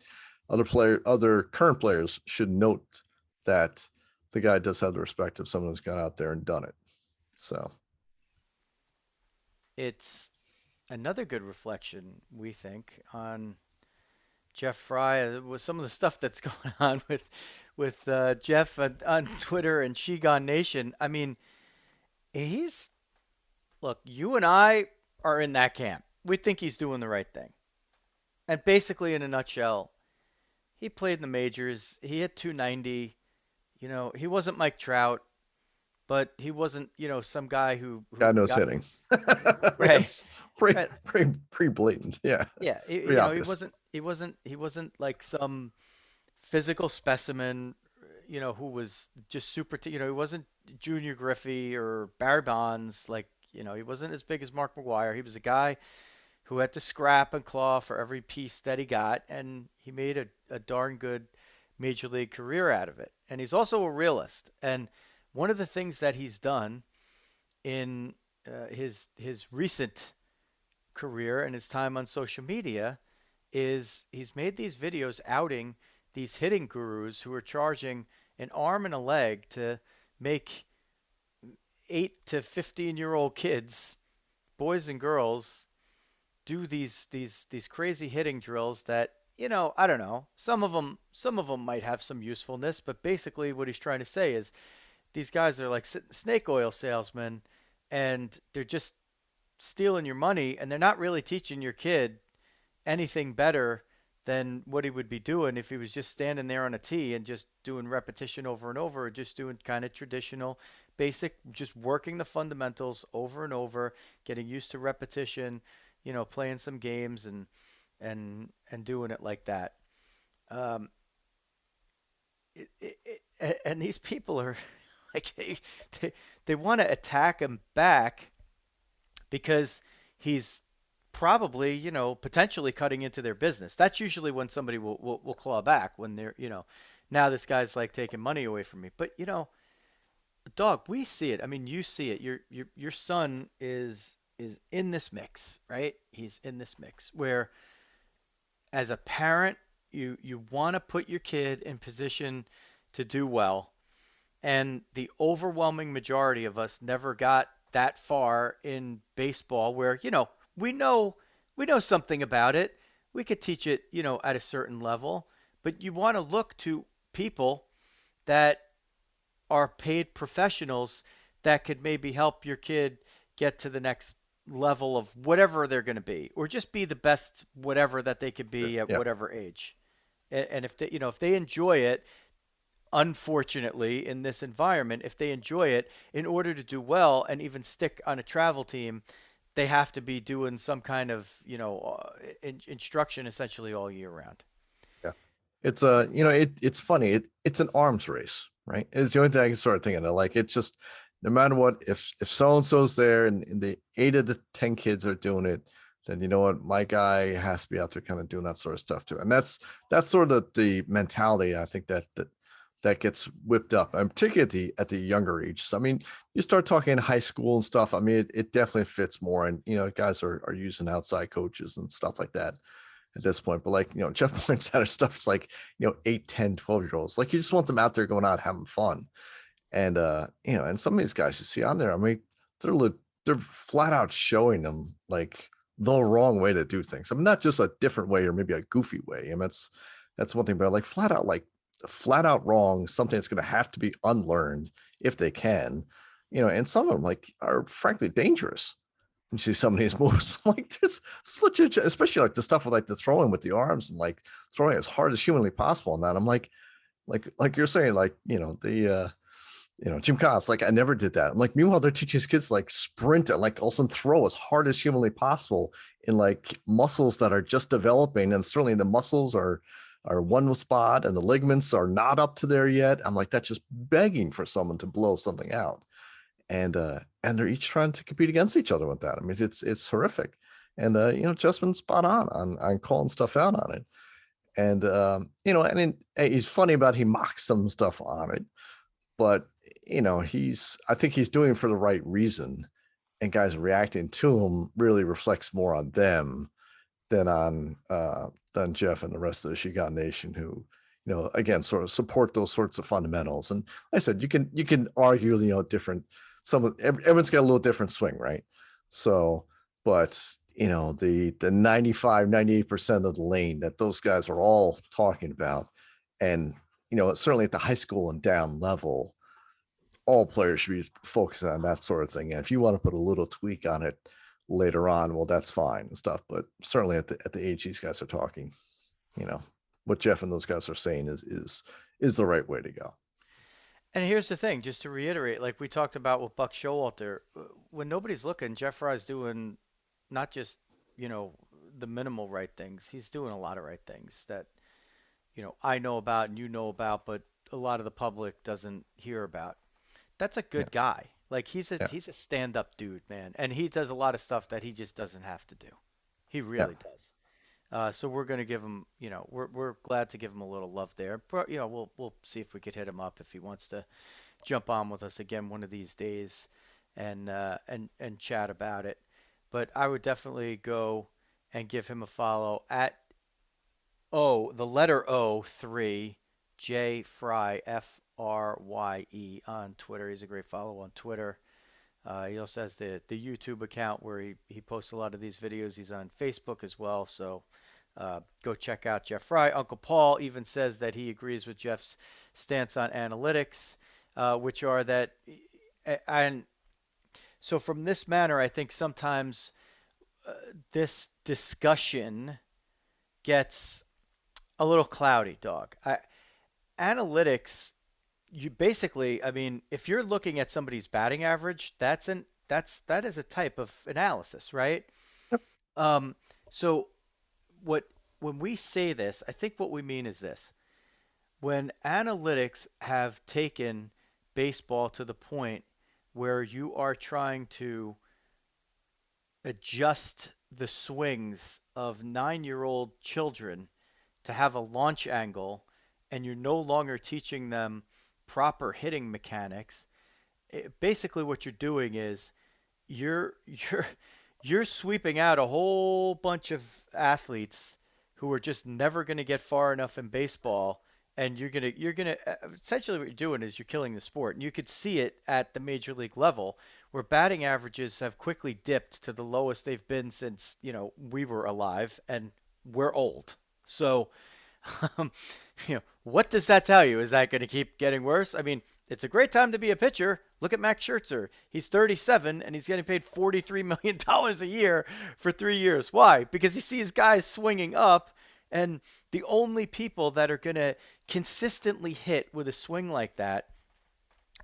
other current players should note that the guy does have the respect of someone who's gone out there and done it. So It's another good reflection, we think, on Jeff Frye with some of the stuff that's going on with Jeff on Twitter and Shigon Nation. I mean, he's look, you and I are in that camp. We think he's doing the right thing. And basically, in a nutshell, he played in the majors. He hit 290. He wasn't Mike Trout, but he wasn't, some guy who God knows hitting. Right. It's pretty blatant. Yeah. Yeah. He wasn't like some physical specimen, who was just super, he wasn't Junior Griffey or Barry Bonds. Like, he wasn't as big as Mark McGwire. He was a guy who had to scrap and claw for every piece that he got, and he made a darn good major league career out of it. And he's also a realist. And one of the things that he's done in his recent career and his time on social media is he's made these videos outing these hitting gurus who are charging an arm and a leg to make 8 to 15-year-old kids, boys and girls, do these crazy hitting drills that, I don't know, some of them might have some usefulness, but basically what he's trying to say is these guys are like snake oil salesmen, and they're just stealing your money, and they're not really teaching your kid anything better than what he would be doing if he was just standing there on a tee and just doing repetition over and over, or just doing kind of traditional basic, just working the fundamentals over and over, getting used to repetition, playing some games and doing it like that. And these people are like, they want to attack him back because he's probably, potentially cutting into their business. That's usually when somebody will claw back, when they're, now this guy's like taking money away from me. But, Dawg, we see it. I mean, you see it. Your son is in this mix, right? He's in this mix where, as a parent, you want to put your kid in position to do well, and the overwhelming majority of us never got that far in baseball where, we know something about it. We could teach it, at a certain level, but you want to look to people that are paid professionals that could maybe help your kid get to the next level of whatever they're going to be, or just be the best whatever that they could be at whatever age. And if they enjoy it, unfortunately, in this environment, if they enjoy it, in order to do well and even stick on a travel team, they have to be doing some kind of instruction essentially all year round. Yeah, it's it's funny. It's an arms race, right? It's the only thing I can start thinking of. Like, it's just, no matter what, if so and so's there and the 8 of the 10 kids are doing it, then you know what, my guy has to be out there kind of doing that sort of stuff too. And that's sort of the mentality I think that gets whipped up, and particularly at the younger ages. I mean, you start talking high school and stuff. I mean, it definitely fits more, and guys are using outside coaches and stuff like that at this point. But like, Jeff points out stuff. It's like, 8, 10, 12-year-olds. Like, you just want them out there going out having fun. And and some of these guys you see on there, I mean, they're flat out showing them like the wrong way to do things. I mean, not just a different way or maybe a goofy way. I mean, that's one thing, but like flat out wrong, something that's going to have to be unlearned if they can, and some of them like are frankly dangerous. You see some of these moves, like there's such a, especially like the stuff with like the throwing with the arms and like throwing as hard as humanly possible. And that I'm like, like you're saying, like, Jim Cott's like, I never did that. I'm like, meanwhile, they're teaching his kids like sprint and like also throw as hard as humanly possible in like muscles that are just developing. And certainly the muscles are one spot and the ligaments are not up to there yet. I'm like, that's just begging for someone to blow something out. And they're each trying to compete against each other with that. I mean, it's horrific. And Justin's been spot on calling stuff out on it. And he's funny about he mocks some stuff on it, but I think he's doing it for the right reason, and guys reacting to him really reflects more on them than Jeff and the rest of the Shildt Nation, who again sort of support those sorts of fundamentals. And like I said, you can argue different, everyone's got a little different swing, right? So, but the 95-98% of the lane that those guys are all talking about, and certainly at the high school and down level, all players should be focusing on that sort of thing. And if you want to put a little tweak on it later on, well, that's fine and stuff. But certainly at the age these guys are talking, what Jeff and those guys are saying is the right way to go. And here's the thing, just to reiterate, like we talked about with Buck Showalter, when nobody's looking, Jeff Frye's doing not just, you know, the minimal right things. He's doing a lot of right things that, I know about and you know about, but a lot of the public doesn't hear about. That's a Yeah. good guy. Like Yeah. he's a stand-up dude, man. And he does a lot of stuff that he just doesn't have to do. He Yeah. really does. So we're going to give him, we're glad to give him a little love there. But, we'll see if we could hit him up if he wants to jump on with us again one of these days and chat about it. But I would definitely go and give him a follow at the letter O3 J Frye Frye on Twitter. He's a great follow on Twitter. He also has the YouTube account where he posts a lot of these videos. He's on Facebook as well. So go check out Jeff Frye. Uncle Paul even says that he agrees with Jeff's stance on analytics, which are that, and so from this manner, I think sometimes this discussion gets a little cloudy, dog. Analytics, you basically, I mean, if you're looking at somebody's batting average, that is a type of analysis, right? Um, so what when we say this, I think what we mean is this. When analytics have taken baseball to the point where you are trying to adjust the swings of 9-year-old children to have a launch angle and you're no longer teaching them proper hitting mechanics, basically what you're doing is you're you're you're sweeping out a whole bunch of athletes who are just never going to get far enough in baseball, and you're going to essentially what you're doing is you're killing the sport. And you could see it at the major league level where batting averages have quickly dipped to the lowest they've been since, we were alive and we're old. So um, what does that tell you? Is that going to keep getting worse? I mean, it's a great time to be a pitcher. Look at Max Scherzer. He's 37 and he's getting paid $43 million a year for 3 years. Why? Because he sees guys swinging up, and the only people that are going to consistently hit with a swing like that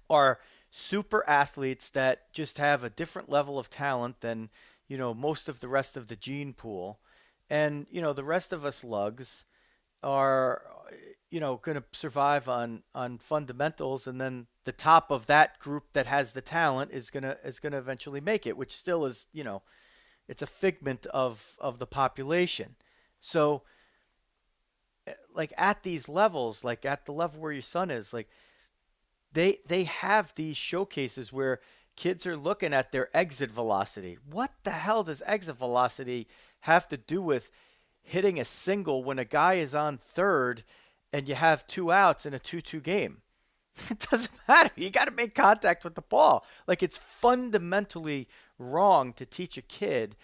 are super athletes that just have a different level of talent than, most of the rest of the gene pool. And, the rest of us lugs are going to survive on fundamentals, and then the top of that group that has the talent is going to eventually make it, which still is, it's a figment of the population. So like at these levels, like at the level where your son is, like they have these showcases where kids are looking at their exit velocity. What the hell does exit velocity have to do with hitting a single when a guy is on third and you have 2 outs in a 2-2 game? It doesn't matter. You got to make contact with the ball. Like, it's fundamentally wrong to teach a kid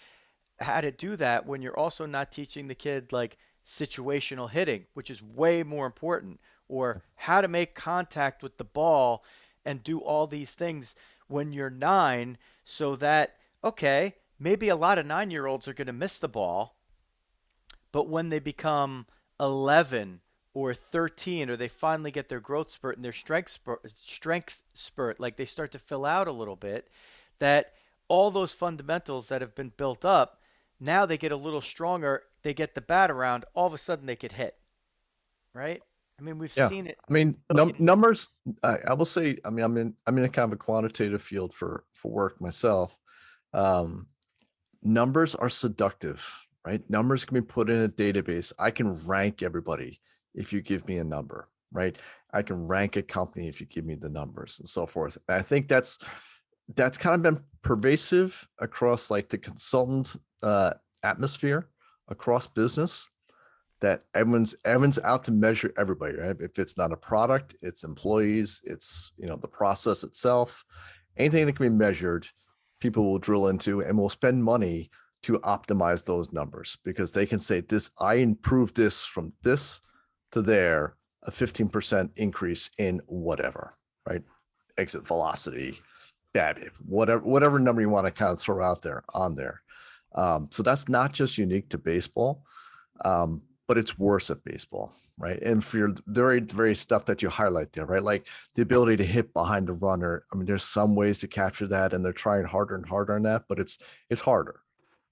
how to do that when you're also not teaching the kid like situational hitting, which is way more important, or how to make contact with the ball and do all these things when you're 9, so that, okay, maybe a lot of 9-year-olds are going to miss the ball, but when they become 11 or 13, or they finally get their growth spurt and their strength spurt, like they start to fill out a little bit, that all those fundamentals that have been built up, now they get a little stronger, they get the bat around, all of a sudden they get hit, right? I mean, we've Yeah. seen it I mean, a million times. numbers, I will say, I mean, I'm in a kind of a quantitative field for work myself. Um, Numbers are seductive, right? Numbers can be put in a database. I can rank everybody if you give me a number, right? I can rank a company if you give me the numbers and so forth. And I think that's kind of been pervasive across like the consultant atmosphere across business, that everyone's out to measure everybody, right? If it's not a product, it's employees, it's the process itself, anything that can be measured, people will drill into and will spend money to optimize those numbers because they can say this, I improved this from this to there, a 15% increase in whatever, right? Exit velocity, BABIP, whatever number you want to kind of throw out there on there. So that's not just unique to baseball. But it's worse at baseball, right? And for your very stuff that you highlight there, right? Like the ability to hit behind the runner. I mean, there's some ways to capture that, and they're trying harder and harder on that, but it's harder,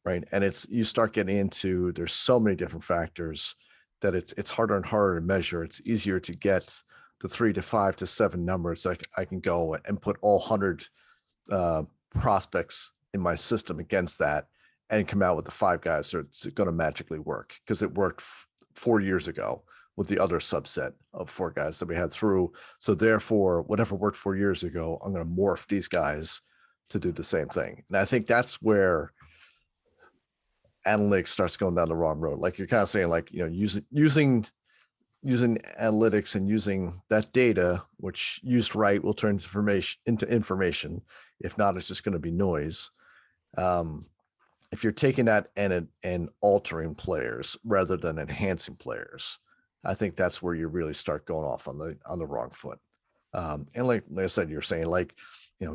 right? And you start getting into, there's so many different factors that it's harder and harder to measure. It's easier to get the 3 to 5 to 7 numbers. Like I can go and put all 100 prospects in my system against that and come out with the 5 guys that it's going to magically work because it worked 4 years ago with the other subset of 4 guys that we had through. So therefore, whatever worked 4 years ago, I'm going to morph these guys to do the same thing. And I think that's where analytics starts going down the wrong road. Like you're kind of saying, like, using analytics and using that data, which used right will turn into information. If not, it's just going to be noise. If you're taking that and altering players rather than enhancing players, I think that's where you really start going off on the wrong foot. And like I said, you're saying like,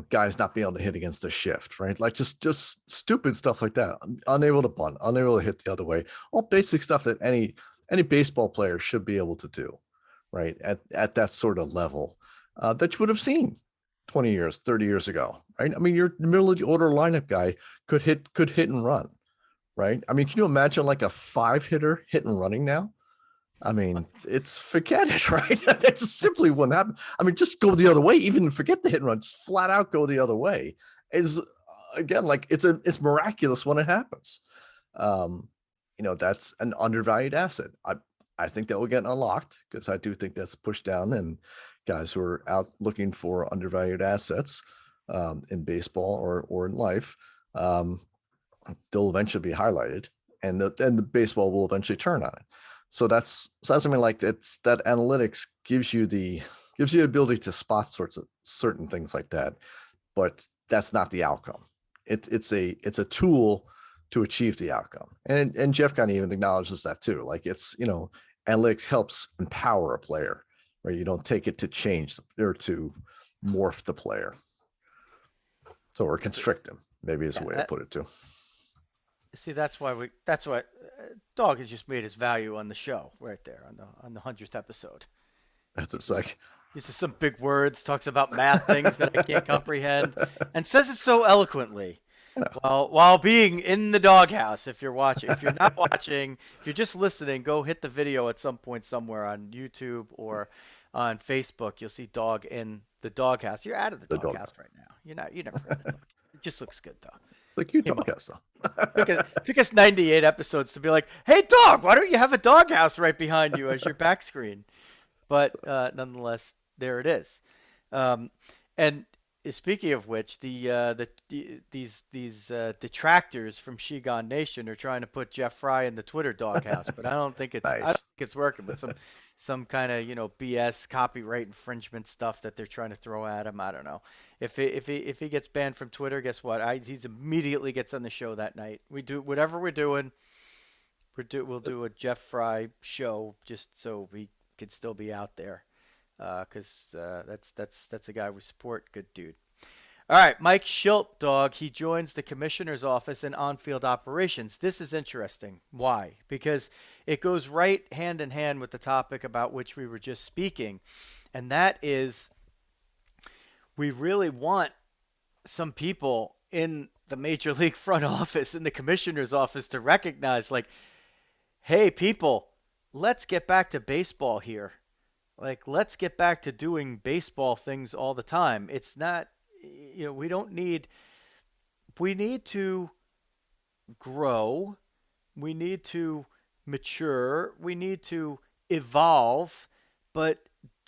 guys not being able to hit against the shift, right? Like just stupid stuff like that. Unable to bunt, unable to hit the other way. All basic stuff that any baseball player should be able to do, right? At that sort of level that you would have seen 20 years, 30 years ago, right? I mean, your middle of the order lineup guy could hit and run, right? I mean, can you imagine like a 5-hitter hit and running now? I mean, it's forget it, right? That just simply wouldn't happen. I mean, just go the other way, even forget the hit and run, just flat out go the other way. Is again, like it's miraculous when it happens. That's an undervalued asset. I think that will get unlocked because I do think that's pushed down, and guys who are out looking for undervalued assets in baseball or in life, they'll eventually be highlighted, and the baseball will eventually turn on it. So that's something like it's that analytics gives you the ability to spot certain things like that, but that's not the outcome. It's a tool to achieve the outcome, and Jeff kind of even acknowledges that too. Like it's analytics helps empower a player, right? You don't take it to change or to morph the player, or constrict him. Maybe is a way to put it too. See, that's why Dawg has just made his value on the show right there on the 100th episode. That's it's like uses some big words, talks about math things that I can't comprehend, and says it so eloquently. While being in the doghouse, if you're watching, if you're not watching, if you're just listening, go hit the video at some point somewhere on YouTube or on Facebook. You'll see Dawg in the doghouse. You're out of the doghouse right now. You never heard the dog. It just looks good though. It's like you doghouse though. Took us 98 episodes to be like, hey Dawg, why don't you have a doghouse right behind you as your back screen? But nonetheless, there it is. And speaking of which, these detractors from Shigon Nation are trying to put Jeff Frye in the Twitter doghouse, but I don't think it's nice. I don't think it's working with some kind of BS copyright infringement stuff that they're trying to throw at him. I don't know. If he gets banned from Twitter, guess what? He immediately gets on the show that night. We do whatever we're doing. We'll do a Jeff Frye show just so we could still be out there, because that's a guy we support. Good dude. All right, Mike Shildt, Dawg. He joins the commissioner's office in on-field operations. This is interesting. Why? Because it goes right hand in hand with the topic about which we were just speaking, and that is we really want some people in the major league front office, in the commissioner's office, to recognize, like, hey, people, let's get back to baseball here. Like, let's get back to doing baseball things all the time. It's not, we don't need, we need to grow. We need to mature. We need to evolve, but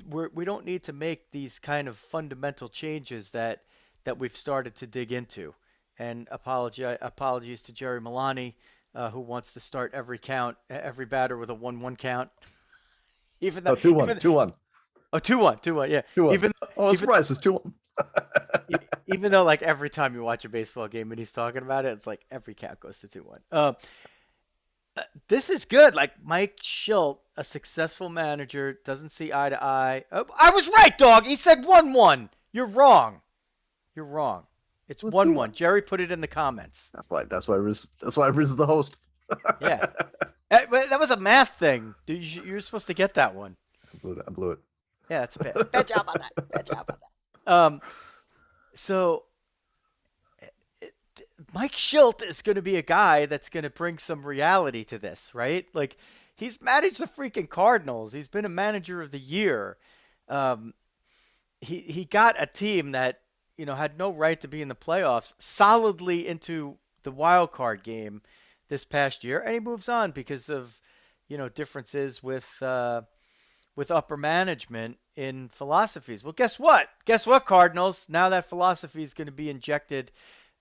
we don't need to make these kind of fundamental changes that we've started to dig into. And apologies to Jerry Milani, who wants to start every batter with a 1-1 count. Even though 2-1, 2-1. Oh, 2-1, yeah. 2-1. Even Surprise, it's 2-1. even though, like, every time you watch a baseball game and he's talking about it, it's like every count goes to 2-1. This is good. Like, Mike Shildt, a successful manager, doesn't see eye to eye. Oh, I was right, Dawg. He said 1-1. You're wrong. You're wrong. It's 1-1. Jerry put it in the comments. That's why Riz is the host. Yeah. That was a math thing. You're supposed to get that one. I blew it. Yeah, that's bad. Bad job on that. Bad job on that. So Mike Shildt is going to be a guy that's going to bring some reality to this, right? Like, he's managed the freaking Cardinals. He's been a manager of the year. He got a team that, had no right to be in the playoffs solidly into the wild card game this past year, and he moves on because of, differences with upper management in philosophies. Well, guess what? Cardinals? Now that philosophy is going to be injected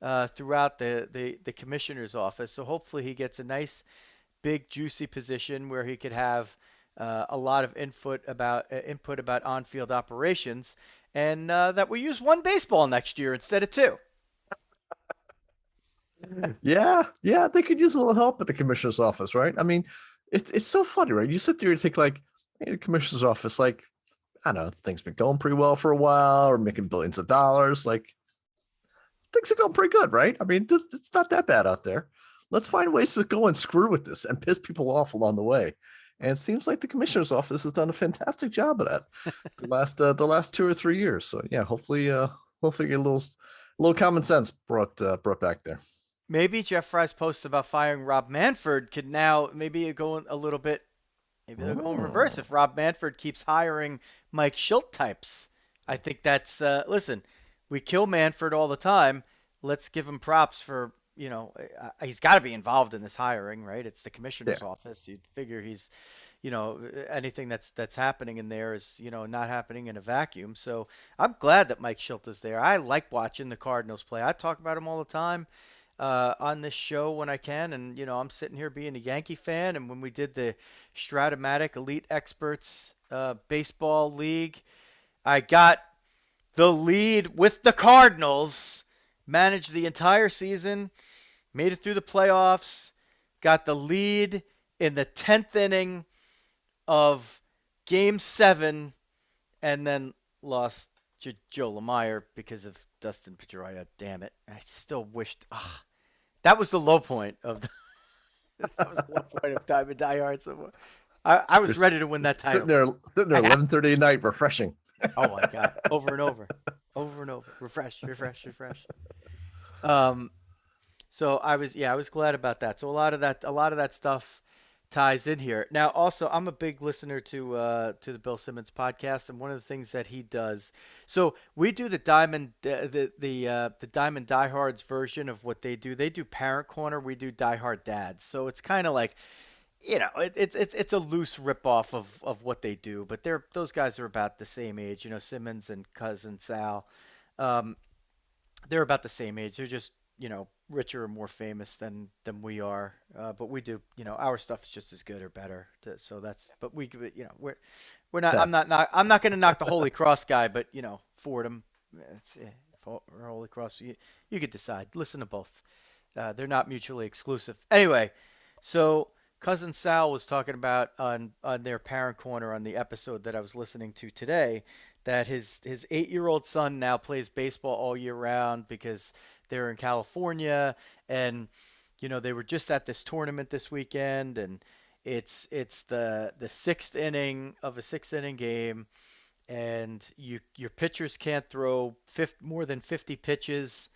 throughout the commissioner's office. So hopefully he gets a nice, big, juicy position where he could have a lot of input about on-field operations, and that we use one baseball next year instead of two. Yeah, they could use a little help at the commissioner's office, right? I mean, it's so funny, right? You sit there and think, like, hey, the commissioner's office, like, I don't know, things been going pretty well for a while, or making billions of dollars. Like, things are going pretty good, right? I mean, it's not that bad out there. Let's find ways to go and screw with this and piss people off along the way. And it seems like the commissioner's office has done a fantastic job of that the last 2 or 3 years. So yeah, hopefully get a little common sense brought back there. Maybe Jeff Frye's post about firing Rob Manfred could now maybe go a little bit. Maybe they'll go in reverse if Rob Manfred keeps hiring Mike Shildt types. I think that's listen. We kill Manfred all the time. Let's give him props for, he's got to be involved in this hiring, right? It's the commissioner's office. You'd figure he's, anything that's happening in there is, not happening in a vacuum. So I'm glad that Mike Shildt is there. I like watching the Cardinals play. I talk about them all the time on this show when I can. And, I'm sitting here being a Yankee fan. And when we did the Stratomatic Elite Experts Baseball League, I got the lead with the Cardinals, managed the entire season, made it through the playoffs, got the lead in the 10th inning of Game 7, and then lost Joe Lemire because of Dustin Pedroia. Damn it. I still wished. That was the low point of Time and Diehard. So I was ready to win that title. Sitting there 11:30 at night, refreshing. Oh my God. Over and over. Refresh. So I was glad about that. So a lot of that stuff ties in here. Now, also, I'm a big listener to the Bill Simmons podcast, and one of the things that he does. So we do the Diamond Diamond Diehards version of what they do. They do Parent Corner. We do Diehard Dads. So it's kind of like, it's a loose ripoff of what they do, but those guys are about the same age. Simmons and cousin Sal, they're about the same age. They're just richer and more famous than we are. But we do, our stuff is just as good or better. So that's, but we're not. I'm not going to knock the Holy Cross guy, but Fordham, or Holy Cross. You could decide. Listen to both. They're not mutually exclusive. Anyway, so. Cousin Sal was talking about on their Parent Corner on the episode that I was listening to today that his 8-year-old son now plays baseball all year round because they're in California, and they were just at this tournament this weekend, and it's the sixth inning of a sixth inning game, and your pitchers can't throw more than 50 pitches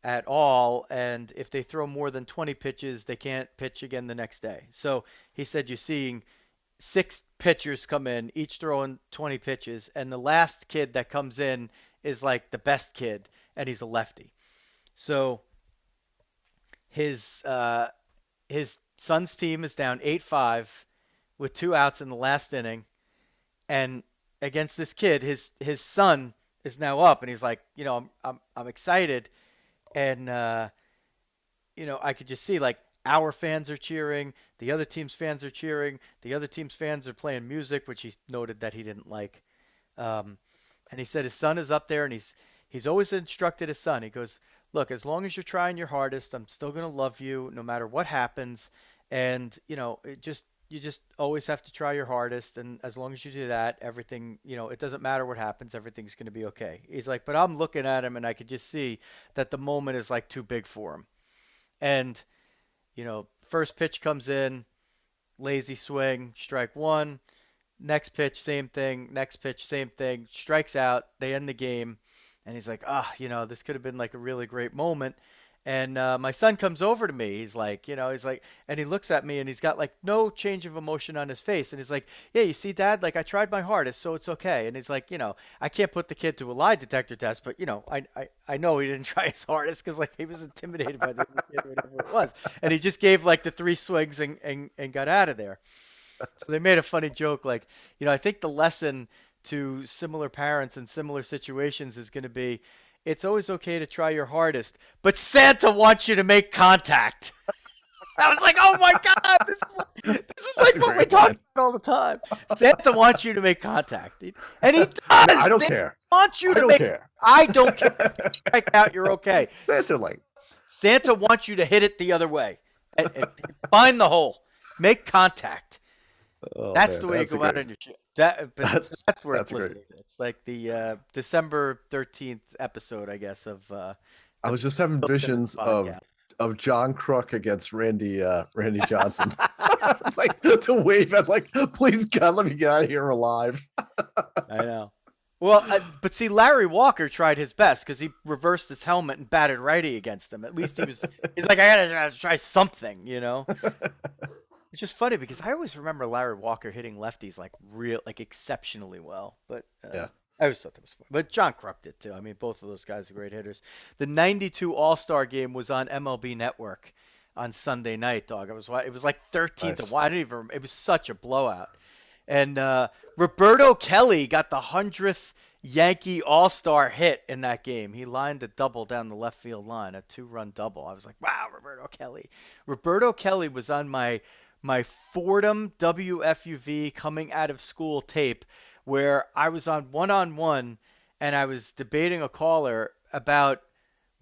at all, and if they throw more than 20 pitches, they can't pitch again the next day. So he said you're seeing six pitchers come in, each throwing 20 pitches, and the last kid that comes in is like the best kid, and he's a lefty. So his son's team is down 8-5 with 2 outs in the last inning, and against this kid, his son is now up, and he's like, I'm excited, and I could just see like our fans are cheering, the other team's fans are cheering, the other team's fans are playing music, which he noted that he didn't like. And he said his son is up there, and he's always instructed his son. He goes, look, as long as you're trying your hardest, I'm still gonna love you no matter what happens, and you just always have to try your hardest, and as long as you do that, everything, it doesn't matter what happens, everything's gonna be okay. He's like, but I'm looking at him, and I could just see that the moment is like too big for him, and first pitch comes in, lazy swing, strike one. Next pitch, same thing. Next pitch, same thing. Strikes out. They end the game. And he's like, this could have been like a really great moment. And my son comes over to me. He's like, and he looks at me, and he's got like no change of emotion on his face. And he's like, yeah, you see, Dad, like I tried my hardest, so it's okay. And he's like, I can't put the kid to a lie detector test, but I know he didn't try his hardest because like he was intimidated by the kid or whatever it was. And he just gave like the 3 swings and got out of there. So they made a funny joke, like, I think the lesson to similar parents in similar situations is going to be, it's always okay to try your hardest, but Santa wants you to make contact. I was like, oh my God, this is like what we talk about all the time. Santa wants you to make contact. And he does. I don't care. Wants you to make care. I don't care. If you strike out, you're okay. Santa wants you to hit it the other way and find the hole. Make contact. Oh, that's man, the way you go out on your shit. That's where it's listening. It's like the December 13th episode, I guess, of I was just having visions of John Kruk against Randy Johnson. Like to wave at like, please God, let me get out of here alive. I know. Well, but see, Larry Walker tried his best because he reversed his helmet and batted righty against him. At least he's like, I gotta try something, Which is funny because I always remember Larry Walker hitting lefties like exceptionally well. But yeah, I always thought that was fun. But John Kruk did too. I mean, both of those guys are great hitters. The '92 All-Star Game was on MLB Network on Sunday night, Dog. It was like 13 to 1. I didn't even remember. It was such a blowout. And Roberto Kelly got the 100th Yankee All-Star hit in that game. He lined a double down the left field line, a 2-run double. I was like, wow, Roberto Kelly. Roberto Kelly was on my Fordham WFUV coming out of school tape where I was on one-on-one and I was debating a caller about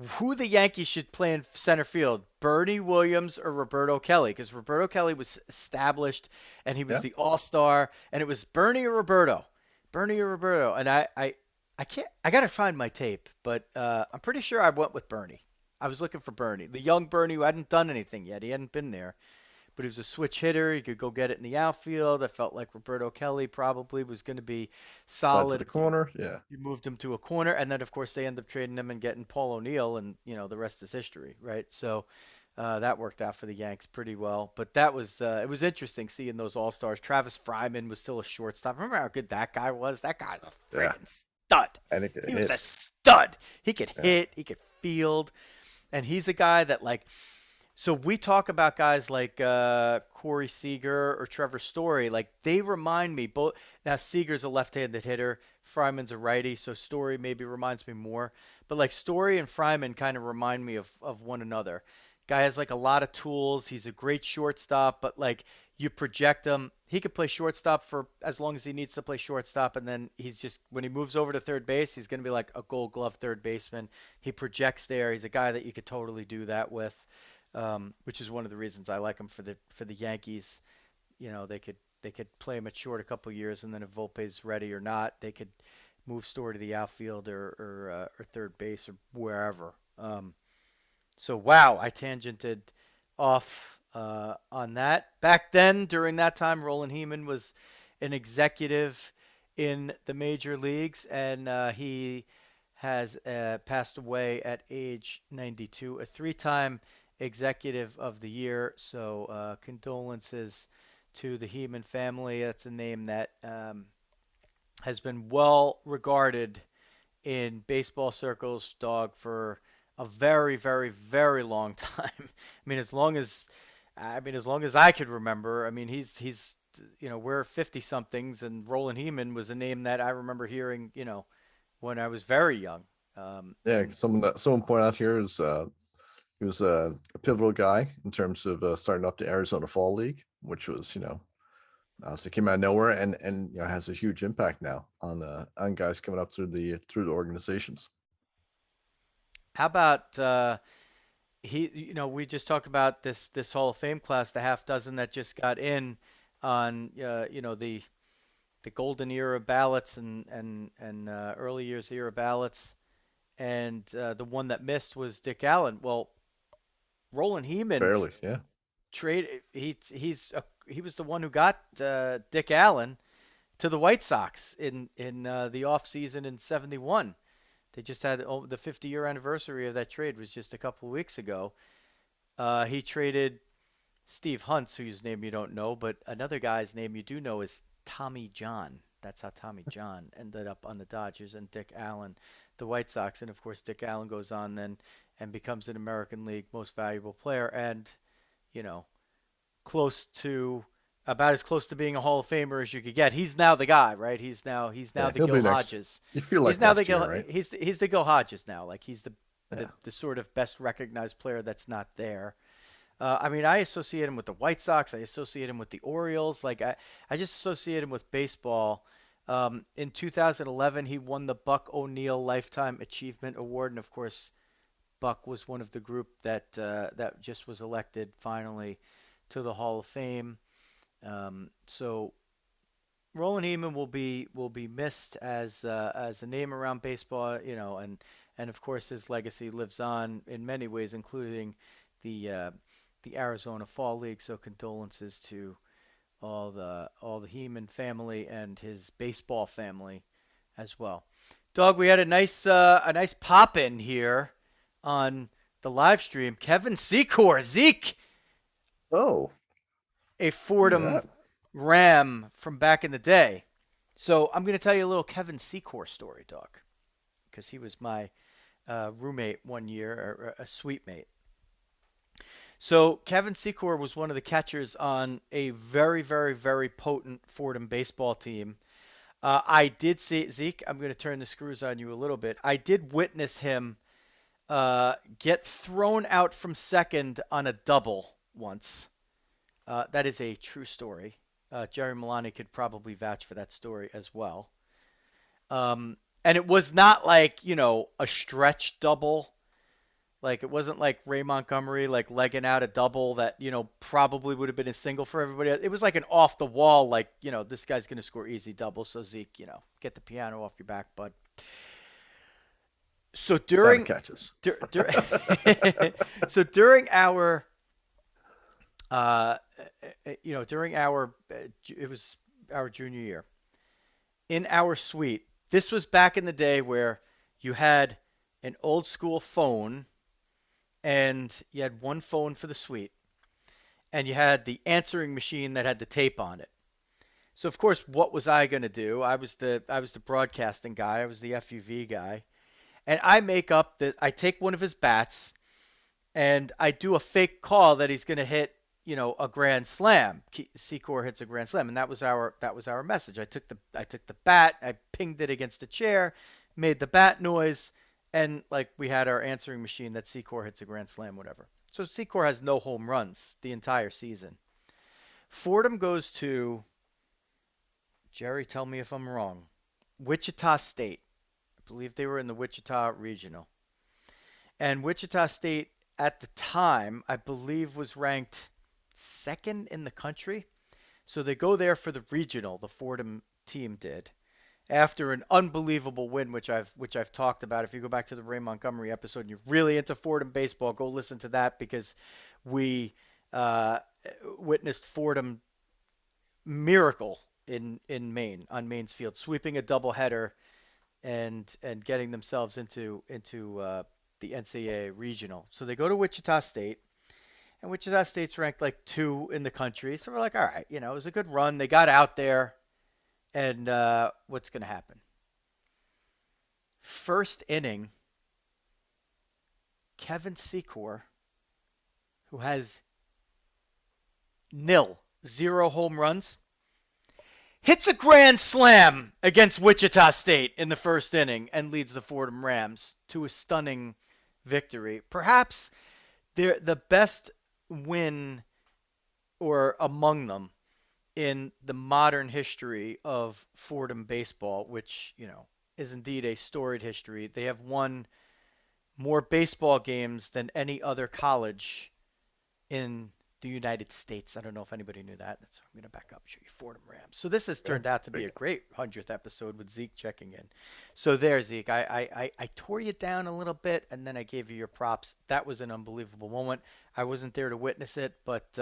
who the Yankees should play in center field, Bernie Williams or Roberto Kelly, because Roberto Kelly was established and he was the all-star, and it was Bernie or Roberto. And I got to find my tape, but I'm pretty sure I went with Bernie. I was looking for Bernie, the young Bernie who hadn't done anything yet. He hadn't been there. But he was a switch hitter. He could go get it in the outfield. I felt like Roberto Kelly probably was going to be solid. The corner, yeah. You moved him to a corner, and then of course they end up trading him and getting Paul O'Neill, and the rest is history, right? So that worked out for the Yanks pretty well. But that was it was interesting seeing those All Stars. Travis Fryman was still a shortstop. Remember how good that guy was? That guy was a freaking stud. And he was a stud. He could hit. He could field, and he's a guy that like. So we talk about guys like Corey Seager or Trevor Story. Like they remind me both. Now Seager's a left-handed hitter. Fryman's a righty. So Story maybe reminds me more. But like Story and Fryman kind of remind me of one another. Guy has like a lot of tools. He's a great shortstop. But like you project him. He could play shortstop for as long as he needs to play shortstop. And then he's just, when he moves over to third base, he's going to be like a Gold Glove third baseman. He projects there. He's a guy that you could totally do that with. Which is one of the reasons I like him for the Yankees. They could play him at short a couple of years, and then if Volpe's ready or not, they could move Story to the outfield or third base or wherever. So wow, I tangented off on that. Back then, during that time, Roland Heman was an executive in the major leagues, and he has passed away at age 92, a three-time executive of the year. So condolences to the Heman family. That's a name that has been well regarded in baseball circles, Dawg, for a very, very, very long time. As long as I could remember. I mean, he's we're 50 somethings, and Roland Heman was a name that I remember hearing, when I was very young. Yeah, And someone pointed out here is he was a pivotal guy in terms of starting up the Arizona Fall League, which was so came out of nowhere and has a huge impact now on guys coming up through the organizations. how about we just talked about this Hall of Fame class, the half dozen that just got in on the golden era ballots and early years era ballots, and the one that missed was Dick Allen. Well, Roland Heman Barely, yeah. he was the one who got Dick Allen to the White Sox in the off season in '71. They just had the 50-year anniversary of that trade was just a couple of weeks ago. He traded Steve Hunt's, whose name you don't know, but another guy's name you do know is Tommy John. That's how Tommy John ended up on the Dodgers, and Dick Allen, the White Sox. And of course, Dick Allen goes on then and becomes an American League Most Valuable Player, and you know, close to about as close to being a Hall of Famer as you could get. He's now the guy, right? He's now the He'll Gil be next. Hodges. You feel like He's now the next year, Gil. right? He's the Gil Hodges now. Like he's Yeah. the sort of best recognized player that's not there. I associate him with the White Sox. I associate him with the Orioles. I just associate him with baseball. In 2011, he won the Buck O'Neil Lifetime Achievement Award, and of course, Buck was one of the group that just was elected finally to the Hall of Fame. So Roland Heman will be missed as a name around baseball, and of course his legacy lives on in many ways, including the the Arizona Fall League. So condolences to all the Heman family and his baseball family as well. Dawg, we had a nice pop in here on the live stream. Kevin Secor, Zeke, Oh, a look at Fordham that. Ram from back in the day. So I'm going to tell you a little Kevin Secor story, Dawg, because he was my roommate one year, or a suite mate. So Kevin Secor was one of the catchers on a very, very, very potent Fordham baseball team. I did see Zeke. I'm going to turn the screws on you a little bit. I did witness him get thrown out from second on a double once. That is a true story. Jerry Milani could probably vouch for that story as well. And it was not like, a stretch double. Like it wasn't like Ray Montgomery like legging out a double that, probably would have been a single for everybody else. It was like an off the wall, like, this guy's going to score easy double. So Zeke, get the piano off your back, bud. So Lot of during, catches. dur- dur- so during our during it was our junior year in our suite. This was back in the day where you had an old school phone and you had one phone for the suite and you had the answering machine that had the tape on it. So of course, what was I going to do? I was the broadcasting guy. I was the FUV guy. And I make up that I take one of his bats and I do a fake call that he's going to hit, a grand slam. Secor hits a grand slam, and that was our message. I took the bat, I pinged it against the chair, made the bat noise, and like we had our answering machine that Secor hits a grand slam, whatever. So Secor has no home runs the entire season. Fordham goes to Jerry. Tell me if I'm wrong. Wichita State. I believe they were in the Wichita Regional, and Wichita State at the time, I believe, was ranked second in the country. So they go there for the regional, the Fordham team did. after an unbelievable win, which I've talked about. If you go back to the Ray Montgomery episode and you're really into Fordham baseball, go listen to that, because we witnessed Fordham miracle in Maine, on Maine's field, sweeping a doubleheader and getting themselves into the NCAA regional. So they go to Wichita State, and Wichita State's ranked like 2 in the country. So we're like, all right, it was a good run. They got out there, and what's going to happen? First inning, Kevin Secor, who has 0 home runs, hits a grand slam against Wichita State in the first inning and leads the Fordham Rams to a stunning victory. Perhaps they're the best win, or among them, in the modern history of Fordham baseball, which, is indeed a storied history. They have won more baseball games than any other college in the United States. I don't know if anybody knew that. So I'm going to back up, show you Fordham Rams. So this has turned out to be a great 100th episode with Zeke checking in. So there, Zeke, I tore you down a little bit, and then I gave you your props. That was an unbelievable moment. I wasn't there to witness it, but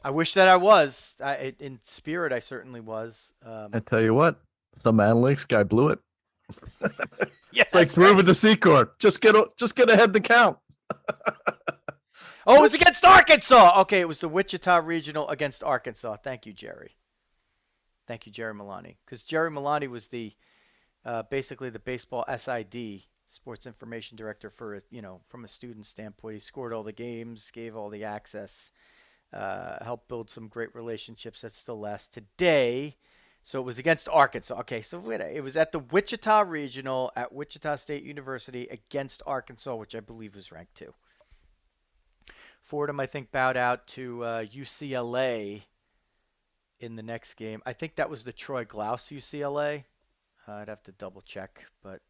I wish that I was. In spirit, I certainly was. I tell you what, some analytics guy blew it. Yeah, it's like proving the Secor. Just get ahead the count. Oh, it was against Arkansas. Okay, it was the Wichita Regional against Arkansas. Thank you, Jerry. Thank you, Jerry Milani. Because Jerry Milani was the basically the baseball SID, Sports Information Director, for from a student standpoint. He scored all the games, gave all the access, helped build some great relationships that still last today. So it was against Arkansas. Okay, so it was at the Wichita Regional at Wichita State University against Arkansas, which I believe was ranked 2. Fordham, I think, bowed out to UCLA in the next game. I think that was the Troy Glaus UCLA. I'd have to double check, but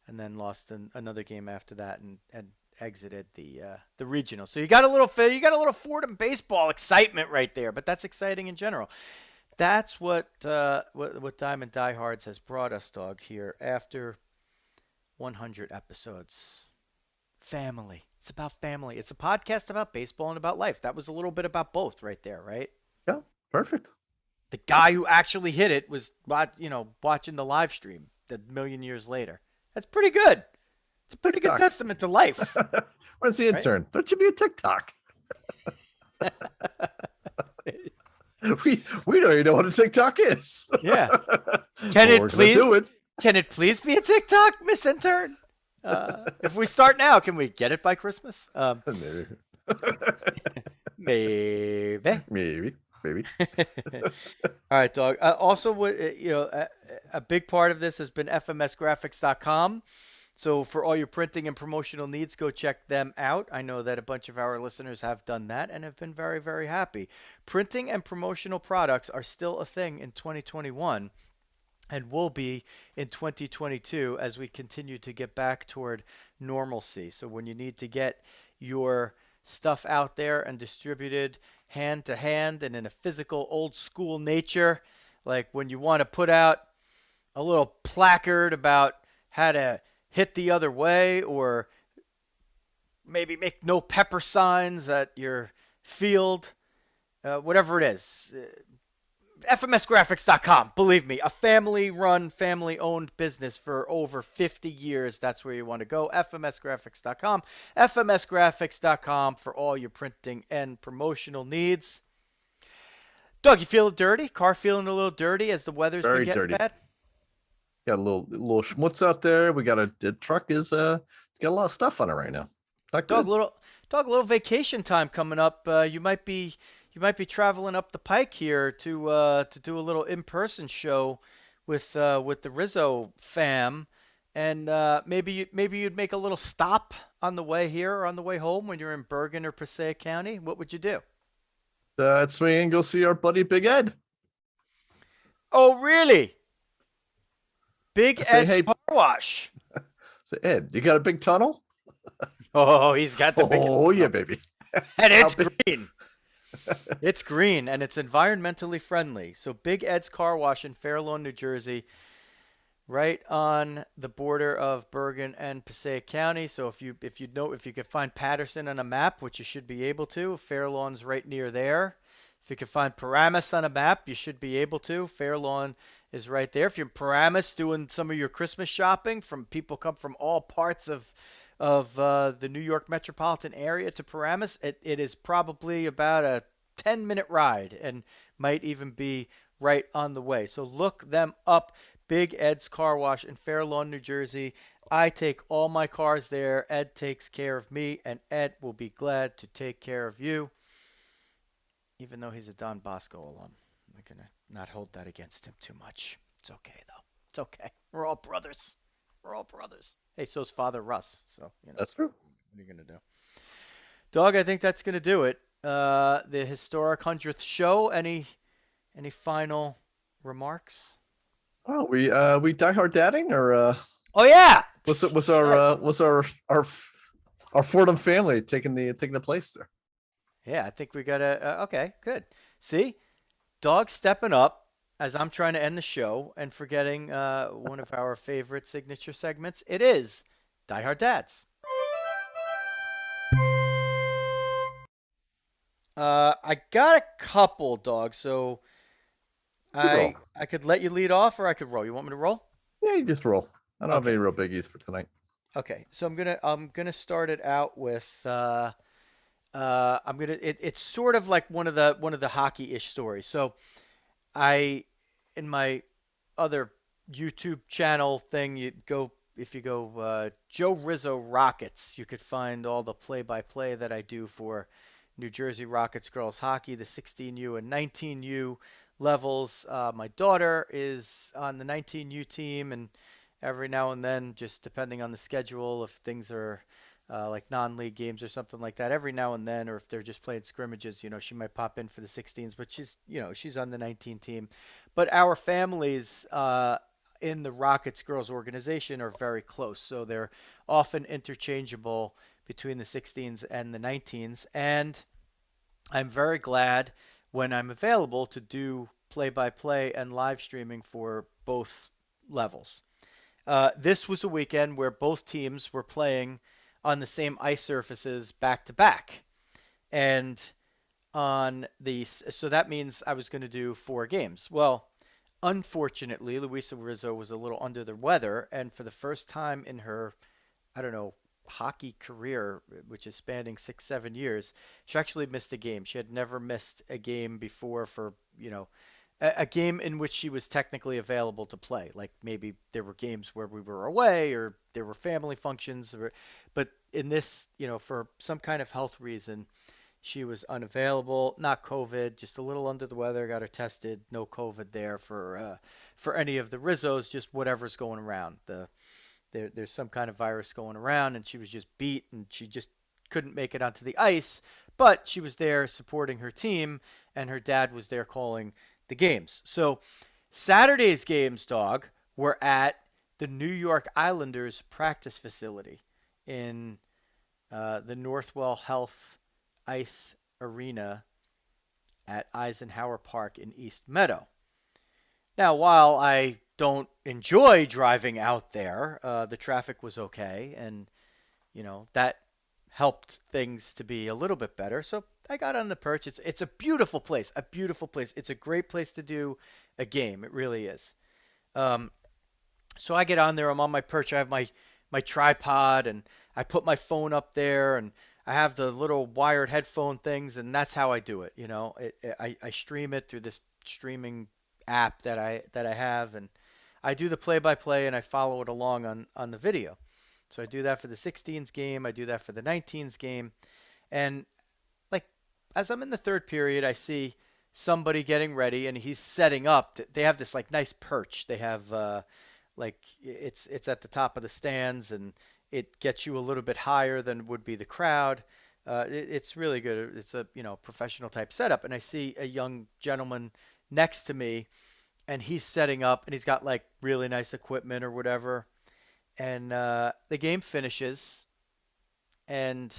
and then lost another game after that and exited the regional. So you got a little Fordham baseball excitement right there, but that's exciting in general. That's what Diamond Diehards has brought us, Dawg, here after 100 episodes. Family. It's about family. It's a podcast about baseball and about life. That was a little bit about both right there, right? Yeah, perfect. The guy who actually hit it was, watching the live stream a million years later. That's pretty good. It's a pretty good testament to life. Where's the intern? Right? Don't you be a TikTok? we don't even know what a TikTok is. Yeah. Can it please be a TikTok, Miss Intern? If we start now, can we get it by Christmas? Maybe. All right, Dawg. Also, a big part of this has been fmsgraphics.com. So for all your printing and promotional needs, go check them out. I know that a bunch of our listeners have done that and have been very, very happy. Printing and promotional products are still a thing in 2021. And will be in 2022 as we continue to get back toward normalcy. So when you need to get your stuff out there and distributed hand to hand and in a physical old school nature, like when you want to put out a little placard about how to hit the other way, or maybe make no pepper signs at your field, whatever it is. FMSgraphics.com. Believe me, a family-run, family-owned business for over 50 years. That's where you want to go. FMSgraphics.com. FMSgraphics.com for all your printing and promotional needs. Dawg, you feeling dirty? Car feeling a little dirty as the weather's been getting bad? Got a little schmutz out there. The truck is it's got a lot of stuff on it right now. Not good. Dawg, little vacation time coming up. You might be traveling up the pike here to do a little in-person show with the Rizzo fam, and maybe you'd make a little stop on the way here or on the way home when you're in Bergen or Passaic County. What would you do? I'd swing and go see our buddy Big Ed. Oh, really? Big Ed's car wash. Say, Ed, you got a big tunnel? Oh, he's got the big. Oh yeah, baby. And it's green. It's green and it's environmentally friendly. So Big Ed's Car Wash in Fair Lawn, New Jersey, right on the border of Bergen and Passaic County. So if you could find Patterson on a map, which you should be able to, Fair Lawn's right near there. If you could find Paramus on a map, you should be able to. Fair Lawn is right there. If you're in Paramus doing some of your Christmas shopping, from people come from all parts of the New York metropolitan area to Paramus, it is probably about a 10-minute ride and might even be right on the way. So look them up. Big Ed's Car Wash in Fair Lawn, New Jersey. I take all my cars there. Ed takes care of me, and Ed will be glad to take care of you, even though he's a Don Bosco alum. We're going to not hold that against him too much. It's okay, though. It's okay. We're all brothers. We're all brothers. Hey, so's Father Russ. So, That's true. what are you going to do? Dog, I think that's going to do it. The historic 100th show. Any final remarks? Oh, we diehard dadding, or Oh yeah. what's our Fordham family taking the place there? Yeah, I think we got to. Okay, good. See, Dog stepping up as I'm trying to end the show and forgetting one of our favorite signature segments. It is Diehard Dads. I got a couple, Dog. So Roll. I could let you lead off, or I could roll. You want me to roll? Yeah, you just roll. I don't have any real biggies for tonight. Okay, so I'm gonna start it out with it's sort of like one of the hockey-ish stories. So in my other YouTube channel thing, if you go Joe Rizzo Rockets, you could find all the play-by-play that I do for New Jersey Rockets girls hockey, the 16U and 19U levels. My daughter is on the 19U team, and every now and then, just depending on the schedule, if things are like non-league games or something like that, every now and then, or if they're just playing scrimmages, she might pop in for the 16s, but she's on the 19 team. But our families in the Rockets girls organization are very close, so they're often interchangeable between the 16s and the 19s, and I'm very glad when I'm available to do play-by-play and live streaming for both levels. This was a weekend where both teams were playing on the same ice surfaces back to back. And so that means I was going to do 4 games. Well, unfortunately, Luisa Rizzo was a little under the weather, and for the first time in her, I don't know, hockey career, which is spanning 6-7 years, she actually missed a game. She had never missed a game before for, a game in which she was technically available to play. Like maybe there were games where we were away or there were family functions, but in this, for some kind of health reason, she was unavailable. Not COVID, just a little under the weather. Got her tested. No COVID there for any of the Rizzos. Just whatever's going around. There's some kind of virus going around, and she was just beat, and she just couldn't make it onto the ice. But she was there supporting her team, and her dad was there calling the games. So Saturday's games, Dog, were at the New York Islanders practice facility in the Northwell Health Ice Arena at Eisenhower Park in East Meadow. Now, while I don't enjoy driving out there, the traffic was okay, and that helped things to be a little bit better. So I got on the perch. It's a beautiful place, a beautiful place. It's a great place to do a game. It really is. So I get on there. I'm on my perch. I have my tripod, and I put my phone up there, and I have the little wired headphone things, and that's how I do it. I stream it through this streaming app that I have, and I do the play-by-play, and I follow it along on the video. So I do that for the 16s game. I do that for the 19s game. And like as I'm in the third period, I see somebody getting ready, and he's setting up. They have this like nice perch. They have like it's at the top of the stands, and it gets you a little bit higher than would be the crowd. It's really good. It's a professional type setup. And I see a young gentleman next to me, and he's setting up, and he's got like really nice equipment or whatever. And the game finishes, and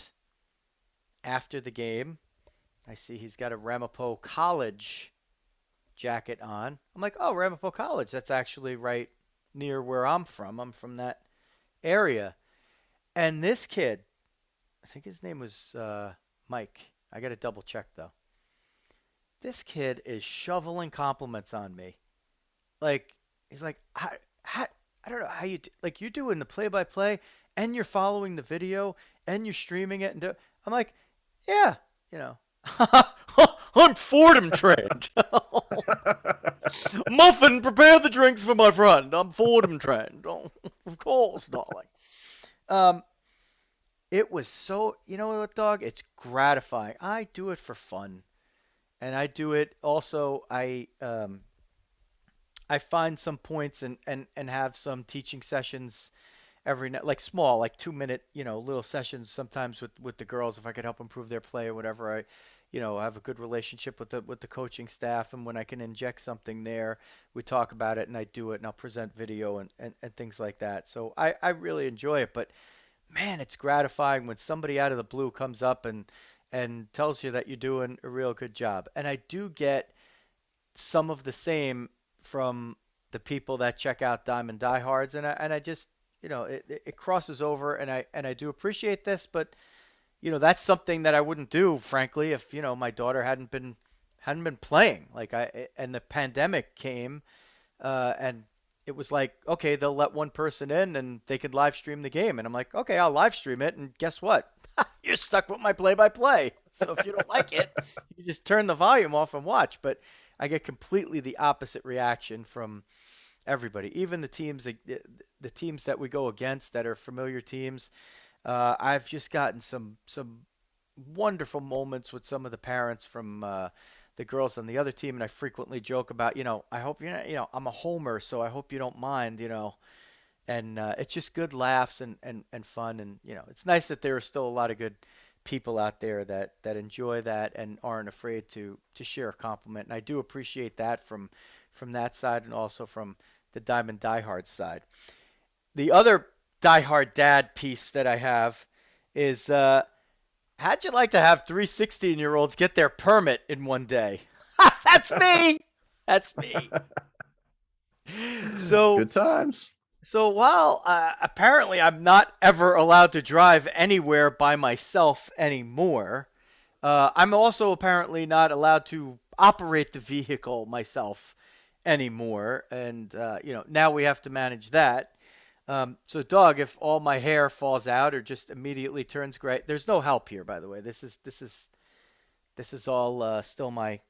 after the game, I see he's got a Ramapo College jacket on. I'm like, oh, Ramapo College. That's actually right near where I'm from. I'm from that area. And this kid, I think his name was Mike. I got to double check though. This kid is shoveling compliments on me. Like he's like, how, I don't know how you do, like you're doing the play-by-play and you're following the video and you're streaming it I'm like, yeah, you know, I'm Fordham trained. Muffin, prepare the drinks for my friend. I'm Fordham trained. Oh, of course, darling. Um, it was so, you know what, dog? It's gratifying. I do it for fun, and I do it also. I find some points and have some teaching sessions every night, like small, like 2 minute, little sessions sometimes with the girls if I could help improve their play or whatever. Have a good relationship with the coaching staff, and when I can inject something there, we talk about it and I do it and I'll present video and things like that. So I really enjoy it, but man, it's gratifying when somebody out of the blue comes up and tells you that you're doing a real good job. And I do get some of the same from the people that check out Diamond Diehards, and I just it crosses over, and I do appreciate this, but that's something that I wouldn't do, frankly, if my daughter hadn't been playing. Like and the pandemic came, and it was like, okay, they'll let one person in and they could live stream the game, and I'm like, okay, I'll live stream it, and guess what? You're stuck with my play-by-play. So if you don't like it, you just turn the volume off and watch. But I get completely the opposite reaction from everybody, even the teams that we go against that are familiar teams. I've just gotten some wonderful moments with some of the parents from the girls on the other team, and I frequently joke about, I hope you're not, I'm a homer, so I hope you don't mind, and it's just good laughs and fun, and it's nice that there are still a lot of good people out there that enjoy that and aren't afraid to share a compliment, and I do appreciate that from that side and also from the Diamond Diehard side. The other Diehard Dad piece that I have is how'd you like to have 3 16-year-olds get their permit in one day? That's me. That's me. So Good times. So while apparently I'm not ever allowed to drive anywhere by myself anymore, I'm also apparently not allowed to operate the vehicle myself anymore. And, now we have to manage that. So, Dawg, if all my hair falls out or just immediately turns gray, there's no help here, by the way. This is all still my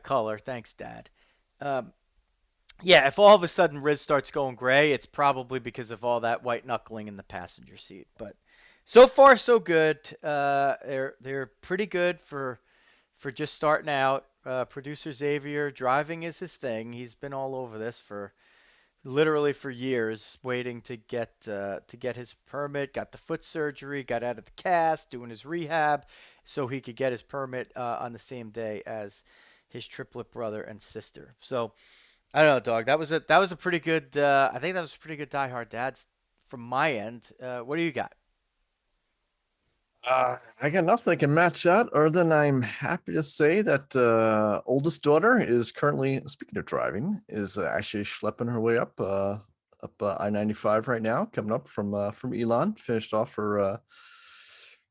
color. Thanks, Dad. Yeah, if all of a sudden Riz starts going gray, it's probably because of all that white knuckling in the passenger seat. But so far, so good. They're pretty good for just starting out. Producer Xavier, driving is his thing. He's been all over this for literally for years, waiting to get his permit. Got the foot surgery, got out of the cast, doing his rehab, so he could get his permit on the same day as his triplet brother and sister. So. I don't know, Dawg. That was a pretty good. I think that was a pretty good Die Hard Dads from my end. What do you got? I got nothing I can match that, other than I'm happy to say that oldest daughter is currently, speaking of driving, is actually schlepping her way up I-95 right now, coming up from Elon. Finished off her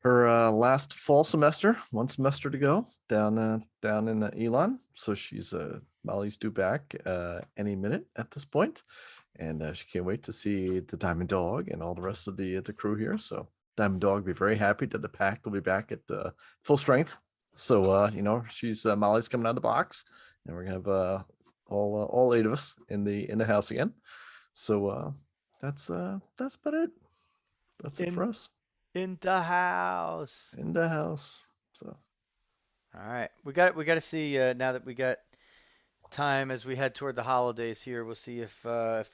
last fall semester, 1 semester to go down in Elon. So she's Molly's due back any minute at this point, and she can't wait to see the Diamond Dawg and all the rest of the crew here. So Diamond Dawg will be very happy that the pack will be back at full strength. So she's Molly's coming out of the box, and we're gonna have all 8 of us in the house again. So that's about it. That's it for us. In the house. In the house. So, all right, we got to see now that we got time as we head toward the holidays here. We'll see if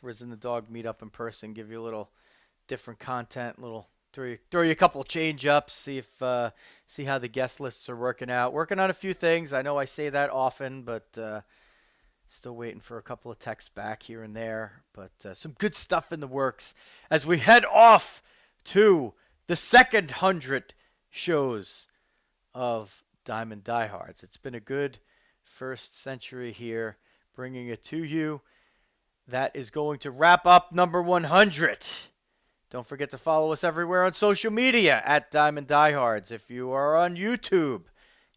Riz and the Dawg meet up in person, give you a little different content, throw you a couple change ups, see how the guest lists are working out. Working on a few things. I know I say that often, but still waiting for a couple of texts back here and there. But some good stuff in the works as we head off to the second 100 shows of Diamond Diehards. It's been a good first century here, bringing it to you. That is going to wrap up number 100. Don't forget to follow us everywhere on social media at Diamond Diehards. If you are on YouTube,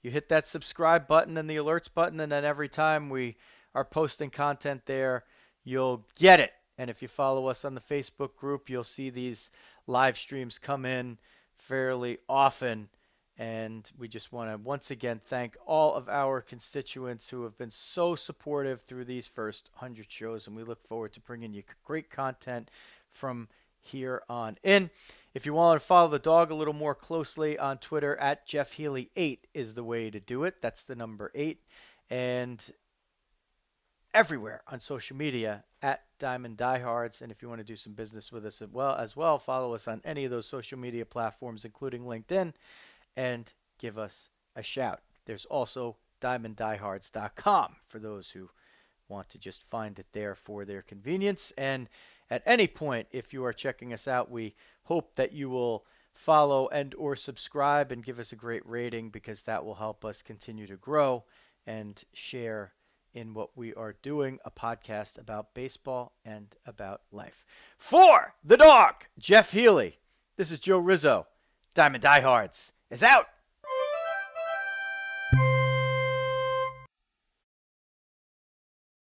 you hit that subscribe button and the alerts button, and then every time we are posting content there, you'll get it. And if you follow us on the Facebook group, you'll see these live streams come in fairly often. And we just want to once again thank all of our constituents who have been so supportive through these first 100 shows. And we look forward to bringing you great content from here on in. If you want to follow the Dawg a little more closely on Twitter, at Jeff Healy 8 is the way to do it. That's the number 8. And everywhere on social media at Diamond Diehards. And if you want to do some business with us as well, follow us on any of those social media platforms, including LinkedIn, and give us a shout. There's also diamonddiehards.com for those who want to just find it there for their convenience. And at any point, if you are checking us out, we hope that you will follow and or subscribe and give us a great rating, because that will help us continue to grow and share in what we are doing, a podcast about baseball and about life. For the Dawg, Jeff Healy, this is Joe Rizzo. Diamond Diehards is out.